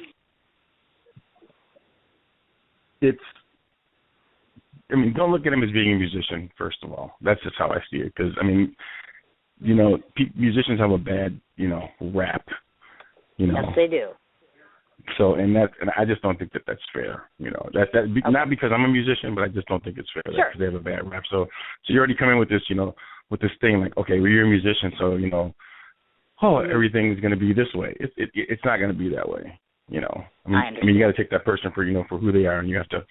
don't look at him as being a musician, first of all. That's just how I see it. Because, I mean, you know, musicians have a bad, you know, rap. You know. Yes, they do. So, and I just don't think that that's fair. You know, not because I'm a musician, but I just don't think it's fair because they have a bad rap. So you already come in with this, you know, with this thing like, okay, well, you're a musician, so, you know, everything's going to be this way. It's not going to be that way. You know, I mean, you got to take that person for, you know, for who they are, and you have to,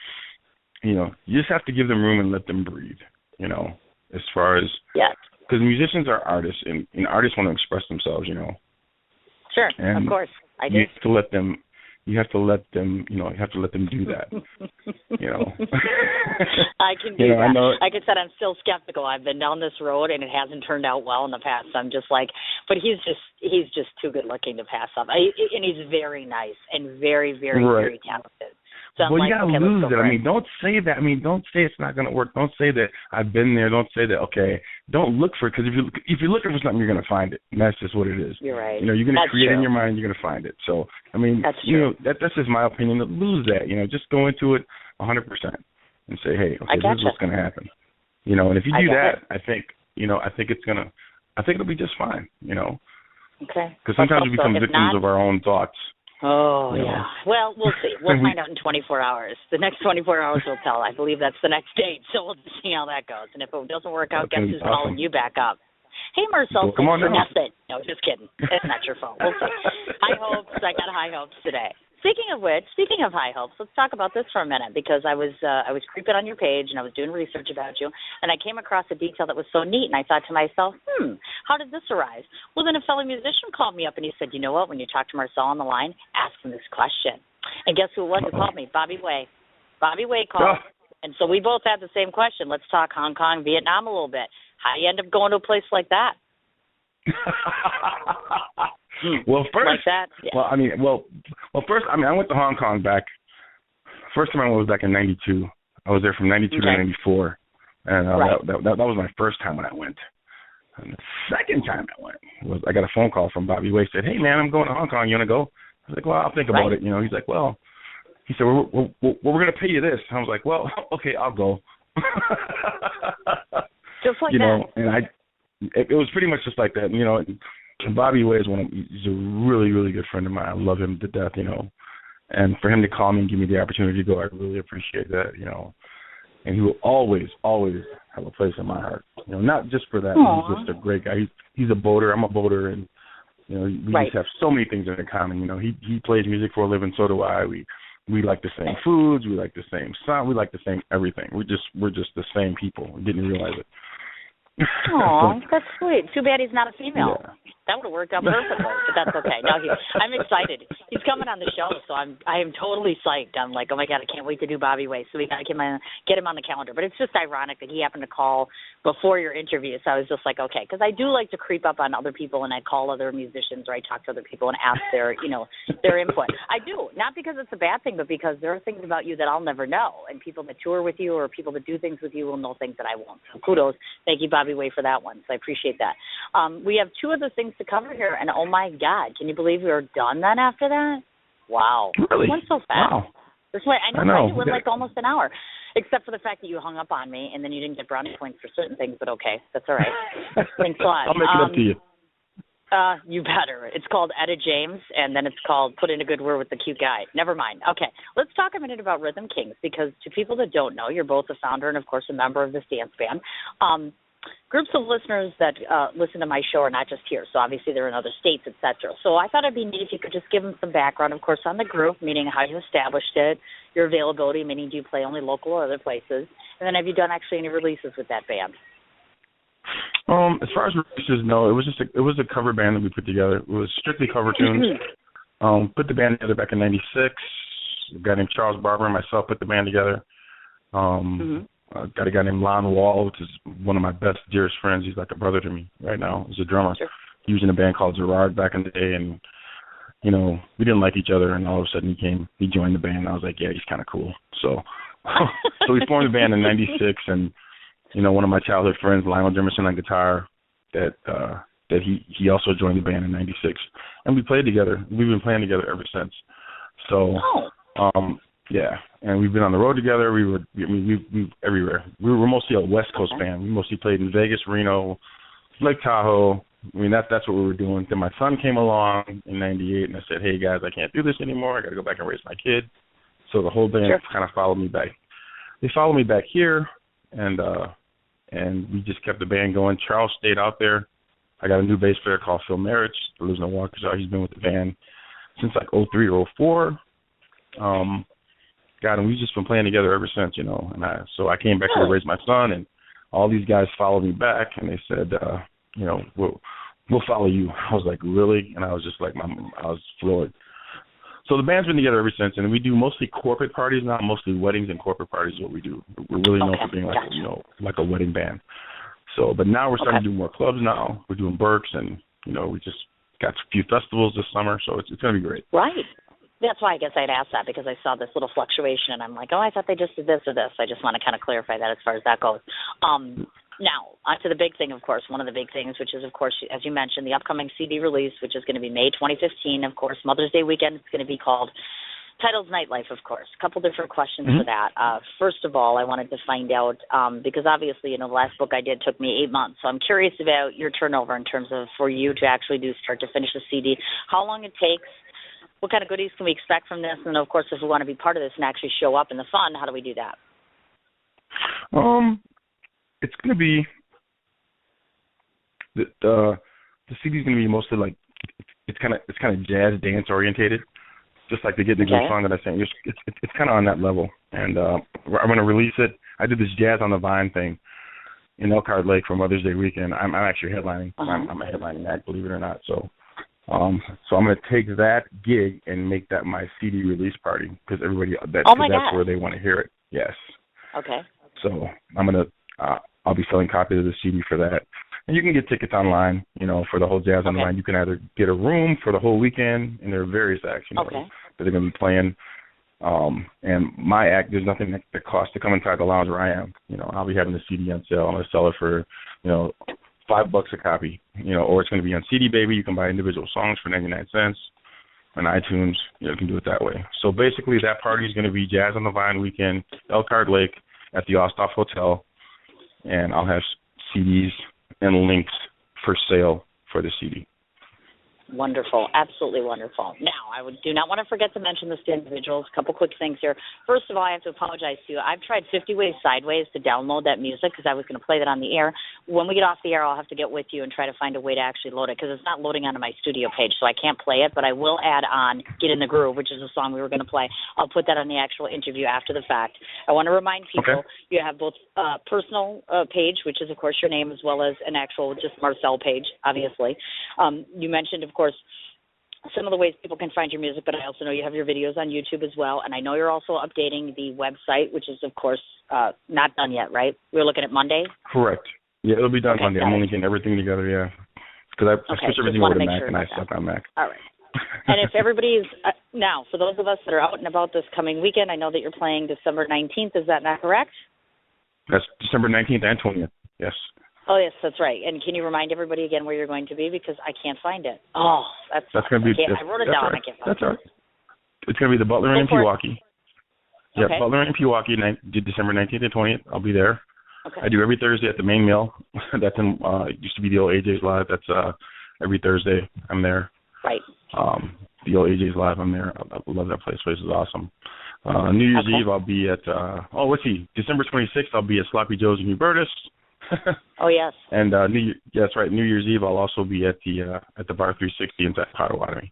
you know, you just have to give them room and let them breathe. You know, as far as because musicians are artists, and artists want to express themselves. You know. Sure, and of course, I do. You have to let them. You have to let them. You know, you have to let them do that. You know. I can do that. I know. Like I said, I'm still skeptical. I've been down this road, and it hasn't turned out well in the past. So I'm just like, but he's just too good looking to pass up. And he's very nice and very, very, very talented. So I'm you gotta lose it. I mean, don't say that. I mean, don't say it's not gonna work. Don't say that I've been there. Don't say that. Okay, don't look for it, because if you're looking for something, you're gonna find it, and that's just what it is. You're right. You know, you're gonna create it in your mind. You're gonna find it. So I mean, you know, that's just my opinion. Lose that. You know, just go into it 100% and say, hey, okay, this is what's gonna happen. You know, and if you do that, I think it'll be just fine. You know. Okay. Because sometimes we become victims of our own thoughts. Oh, yeah. Well, we'll see. We'll find out in 24 hours. The next 24 hours will tell. I believe that's the next date, so we'll just see how that goes. And if it doesn't work out, guess who's calling you back up? Hey, Marcell, thanks for nothing. No, just kidding. It's not your fault. We'll see. High hopes. I got high hopes today. speaking of high hopes, let's talk about this for a minute, because I was creeping on your page and I was doing research about you, and I came across a detail that was so neat, and I thought to myself, how did this arise? Well, then a fellow musician called me up and he said, you know what, when you talk to Marcell on the line, ask him this question. And guess who it was who called me? Bobby Way. Bobby Way called. And so we both had the same question. Let's talk Hong Kong, Vietnam a little bit. How do you end up going to a place like that? Well, first, like that? Yeah. First, I went to Hong Kong back. First time I went was back in '92. I was there from '92 to '94, and that was my first time when I went. And the second time I went was I got a phone call from Bobby Way. Said, "Hey man, I'm going to Hong Kong. You want to go?" I was like, "Well, I'll think about it." He's like, "Well," he said, "We're going to pay you this." I was like, "Well, okay, I'll go." Just like that. And it was pretty much just like that. And Bobby Way is he's a really, really good friend of mine. I love him to death, And for him to call me and give me the opportunity to go, I really appreciate that, And he will always, always have a place in my heart. Not just for that. Aww. He's just a great guy. He's a boater. I'm a boater. And, we just have so many things in common. He plays music for a living. So do I. We like the same foods. We like the same sound. We like the same everything. We're just the same people. We didn't realize it. Aw, that's sweet. Too bad he's not a female. Yeah. That would have worked out perfectly, but that's okay. No, I'm excited. He's coming on the show, so I am totally psyched. I'm like, oh my God, I can't wait to do Bobby Way. So we got to get him on the calendar. But it's just ironic that he happened to call before your interview. So I was just like, okay, because I do like to creep up on other people, and I call other musicians or I talk to other people and ask their input. I do, not because it's a bad thing, but because there are things about you that I'll never know, and people that tour with you or people that do things with you will know things that I won't. So kudos. Thank you, Bobby Way, for that one. So I appreciate that. We have two other things to cover here, and oh my God, can you believe we were done then after that? Wow. Really? It went so fast. Wow. This way, I know. Right? It went like almost an hour, except for the fact that you hung up on me, and then you didn't get brownie points for certain things, but okay, that's all right. Thanks a lot. I'll make it up to you. You better. It's called Etta James, and then it's called Put in a Good Word with the Cute Guy. Never mind. Okay, let's talk a minute about Rhythm Kings, because to people that don't know, you're both the founder and, of course, a member of this dance band. Groups of listeners that listen to my show are not just here, so obviously they're in other states, etc. So I thought it'd be neat if you could just give them some background, of course, on the group, meaning how you established it, your availability, meaning do you play only local or other places, and then have you done actually any releases with that band? As far as releases, no, it was a cover band that we put together. It was strictly cover tunes. Put the band together back in '96. A guy named Charles Barber and myself put the band together. Got a guy named Lon Wall, which is one of my best, dearest friends. He's like a brother to me right now. He's a drummer. Sure. He was in a band called Gerard back in the day, and, we didn't like each other, and all of a sudden he joined the band, and I was like, yeah, he's kind of cool. So we formed the band in '96, and, one of my childhood friends, Lionel Jimerson on guitar, that he also joined the band in '96, and we played together. We've been playing together ever since. So, yeah, and we've been on the road together. We everywhere. We were mostly a West Coast band. We mostly played in Vegas, Reno, Lake Tahoe. That's what we were doing. Then my son came along in '98, and I said, hey, guys, I can't do this anymore. I got to go back and raise my kid. So the whole band kind of followed me back. They followed me back here, and we just kept the band going. Charles stayed out there. I got a new bass player called Phil Merritt, who lives in Waukesha. He's been with the band since like '03 or '04. And we've just been playing together ever since, And so I came back here to raise my son, and all these guys followed me back, and they said, we'll follow you. I was like, really? And I was just like, I was floored. So the band's been together ever since, and we do mostly corporate parties now, mostly weddings and corporate parties is what we do. We're really known for being like a wedding band. So, but now we're starting to do more clubs now. We're doing Berks, and, we just got a few festivals this summer, so it's going to be great. Right. That's why I guess I'd asked that, because I saw this little fluctuation, and I'm like, oh, I thought they just did this or this. I just want to kind of clarify that as far as that goes. Now, on to the big thing, of course, one of the big things, which is, of course, as you mentioned, the upcoming CD release, which is going to be May 2015, of course. Mother's Day weekend, it's going to be called Titled Nightlife, of course. A couple different questions for that. First of all, I wanted to find out, because obviously, the last book I did took me 8 months, so I'm curious about your turnover in terms of for you to actually do start to finish the CD, how long it takes, what kind of goodies can we expect from this? And, of course, if we want to be part of this and actually show up in the fun, how do we do that? It's going to be the CD is going to be mostly like it's kind of jazz dance orientated. just like the Get the Groove song that I sang. It's kind of on that level. And I'm going to release it. I did this Jazz on the Vine thing in Elkhart Lake for Mother's Day weekend. I'm actually headlining. I'm a headlining act, believe it or not. So I'm going to take that gig and make that my CD release party because everybody that's where they want to hear it. Yes. Okay. So I'm going to I'll be selling copies of the CD for that. And you can get tickets online, for the whole Jazz on the Vine. You can either get a room for the whole weekend, and there are various acts, that they're going to be playing. And my act, there's nothing that costs to come inside the lounge where I am. I'll be having the CD on sale. I'm going to sell it for, $5 a copy, or it's going to be on CD Baby. You can buy individual songs for 99 cents on iTunes. You can do it that way. So basically that party is going to be Jazz on the Vine weekend, Elkhart Lake at the Osthoff Hotel, and I'll have CDs and links for sale for the CD. Wonderful. Absolutely wonderful. Now, I do not want to forget to mention this to individuals. A couple quick things here. First of all, I have to apologize to you. I've tried 50 ways sideways to download that music because I was going to play that on the air. When we get off the air, I'll have to get with you and try to find a way to actually load it because it's not loading onto my studio page, so I can't play it, but I will add on Get in the Groove, which is a song we were going to play. I'll put that on the actual interview after the fact. I want to remind people you have both personal page, which is, of course, your name, as well as an actual just Marcell page, obviously. You mentioned, of course, some of the ways people can find your music, but I also know you have your videos on YouTube as well, and I know you're also updating the website, which is, of course, not done yet, right? We're looking at Monday? Correct. Yeah, it'll be done Monday. I'm only getting everything together, yeah. Because I switched everything over to Mac, and I stuck on Mac. All right. And if everybody's now, for those of us that are out and about this coming weekend, I know that you're playing December 19th. Is that not correct? That's December 19th and 20th, yes. Oh, yes, that's right. And can you remind everybody again where you're going to be? Because I can't find it. Oh, that's going to be. I wrote it down. Right. I can't find it. That's all right. It's going to be the Butler Inn in Pewaukee. Yeah, Okay. Butler Inn in Pewaukee, December 19th and 20th. I'll be there. Okay. I do every Thursday at the main mill. That's in. It used to be the old AJ's Live. That's every Thursday. I'm there. Right. The old AJ's Live. I'm there. I love that place. Place is awesome. New Year's Eve, I'll be at. December 26th, I'll be at Sloppy Joe's in Hubertus. Oh, yes. And that's right. New Year's Eve, I'll also be at the Bar 360 in Potawatomi.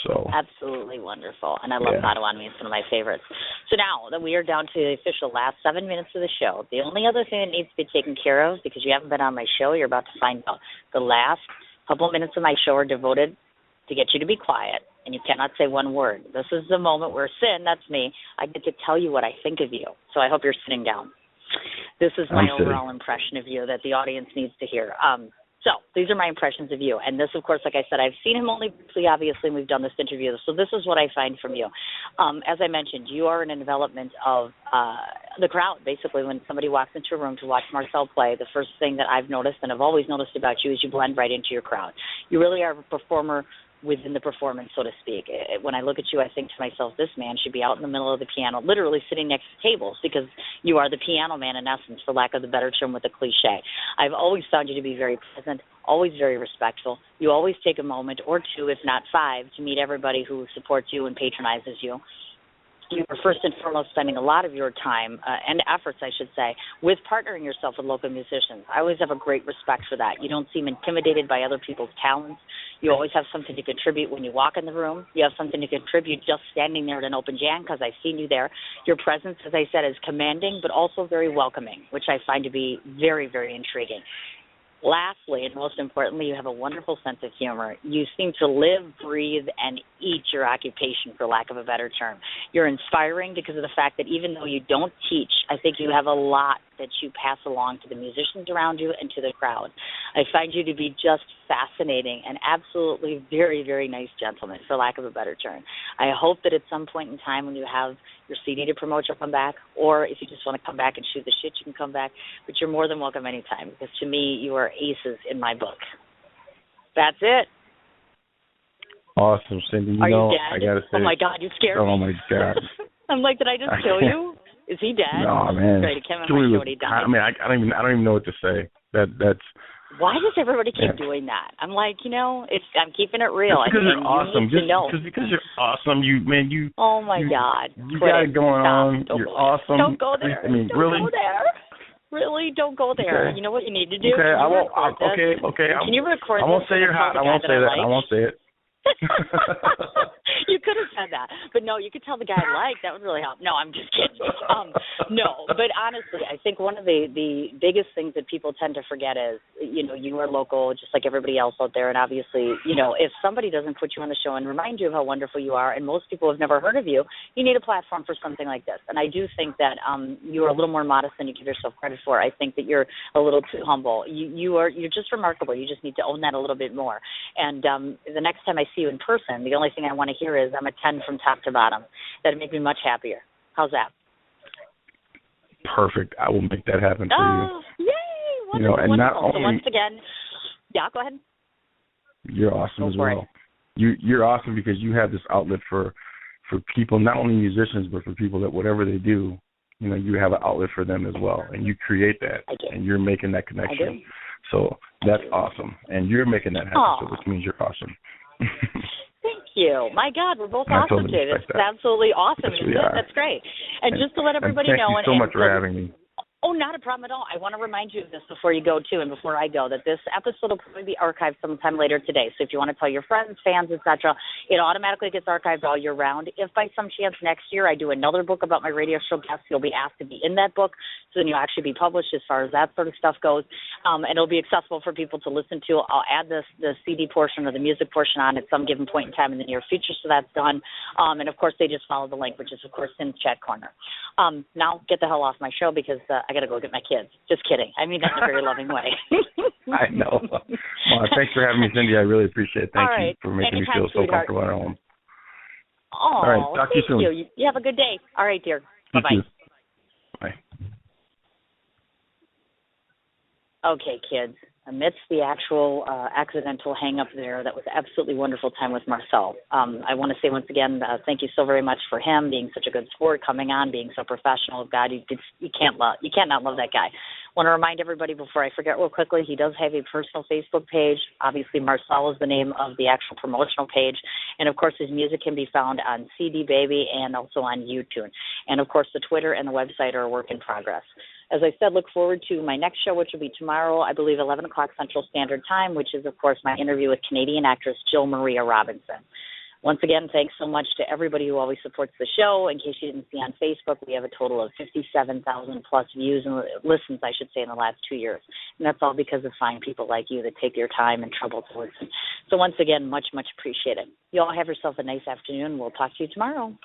So absolutely wonderful, and I love Potawatomi. It's one of my favorites. So now that we are down to the official last 7 minutes of the show, the only other thing that needs to be taken care of, because you haven't been on my show, you're about to find out. The last couple of minutes of my show are devoted to get you to be quiet, and you cannot say one word. This is the moment where Sin, that's me, I get to tell you what I think of you. So I hope you're sitting down. This is my overall impression of you that the audience needs to hear. So these are my impressions of you. And this, of course, like I said, I've seen him only briefly, obviously, and we've done this interview. So this is what I find from you. As I mentioned, you are in a development of the crowd. Basically, when somebody walks into a room to watch Marcell play, the first thing that I've noticed and I've always noticed about you is you blend right into your crowd. You really are a performer within the performance, so to speak. When I look at you, I think to myself, this man should be out in the middle of the piano, literally sitting next to tables, because you are the piano man in essence, for lack of the better term with a cliche. I've always found you to be very present, always very respectful. You always take a moment or two, if not five, to meet everybody who supports you and patronizes you. You are first and foremost spending a lot of your time and efforts, I should say, with partnering yourself with local musicians. I always have a great respect for that. You don't seem intimidated by other people's talents. You always have something to contribute when you walk in the room. You have something to contribute just standing there at an open jam, because I've seen you there. Your presence, as I said, is commanding but also very welcoming, which I find to be very, very intriguing. Lastly, and most importantly, you have a wonderful sense of humor. You seem to live, breathe, and eat your occupation, for lack of a better term. You're inspiring because of the fact that even though you don't teach, I think you have a lot that you pass along to the musicians around you and to the crowd. I find you to be just fascinating and absolutely very, very nice gentleman, for lack of a better term. I hope that at some point in time when you have your CD to promote, you'll come back, or if you just want to come back and shoot the shit, you can come back, but you're more than welcome anytime, because to me, you are aces in my book. That's it. Awesome, Cindy. You dead? I gotta say, oh my God, you scared me. Oh my God. I'm like, did I just kill you? Is he dead? No, man. Right, I don't even know what to say. That's. Why does everybody keep doing that? I'm like, I'm keeping it real. Because you're awesome. Because you're awesome. Oh my God. You got it going on. You're awesome. Don't go there. Really? Don't go there. Really, don't go there. Okay. You know what you need to do? Okay, I won't. Okay. Can you record I won't say you're hot. I won't say that. I won't say it. You You could have said that. But no, you could tell the guy I like. That would really help. No, I'm just kidding. No, but honestly, I think one of the biggest things that people tend to forget is, you are local just like everybody else out there. And obviously, if somebody doesn't put you on the show and remind you of how wonderful you are, and most people have never heard of you, you need a platform for something like this. And I do think that you are a little more modest than you give yourself credit for. I think that you're a little too humble. You're just remarkable. You just need to own that a little bit more. And the next time I see you in person, the only thing I want to hear is I'm a 10 from top to bottom. That'd make me much happier. How's that? Perfect. I will make that happen for you. Yay! Wonderful, and wonderful. not only, so once again, go ahead. You're awesome as well. You're awesome because you have this outlet for people, not only musicians, but for people that whatever they do, you have an outlet for them as well, and you create that, and you're making that connection. So that's awesome, and you're making that happen, so which means you're awesome. Thank you. My God, we're both awesome today. That's absolutely awesome. That's great. And just to let everybody know. Thank you so much for having me. Oh, not a problem at all. I want to remind you of this before you go, too, and before I go, that this episode will probably be archived sometime later today. So if you want to tell your friends, fans, etc., it automatically gets archived all year round. If by some chance next year I do another book about my radio show guests, you'll be asked to be in that book, so then you'll actually be published as far as that sort of stuff goes. And it'll be accessible for people to listen to. I'll add the CD portion or the music portion on at some given point in time in the near future, so that's done. And, of course, they just follow the link, which is, of course, in the chat corner. Now get the hell off my show because I got to go get my kids. Just kidding. I mean that in a very loving way. I know. Well, thanks for having me, Cindy. I really appreciate it. Thank you for making me feel so comfortable at home. Oh, all right. Talk to you soon. You have a good day. All right, dear. Bye-bye. Bye. Okay, kids. Amidst the actual accidental hang-up there, that was absolutely wonderful time with Marcell. I want to say once again, thank you so very much for him being such a good sport, coming on, being so professional. God, you can't not love that guy. I want to remind everybody before I forget real quickly, he does have a personal Facebook page. Obviously, Marcell is the name of the actual promotional page. And, of course, his music can be found on CD Baby and also on YouTube. And, of course, the Twitter and the website are a work in progress. As I said, look forward to my next show, which will be tomorrow, I believe 11 o'clock Central Standard Time, which is, of course, my interview with Canadian actress Jill Maria Robinson. Once again, thanks so much to everybody who always supports the show. In case you didn't see on Facebook, we have a total of 57,000-plus views and listens, I should say, in the last 2 years. And that's all because of fine people like you that take your time and trouble to listen. So once again, much, much appreciated. You all have yourself a nice afternoon. We'll talk to you tomorrow.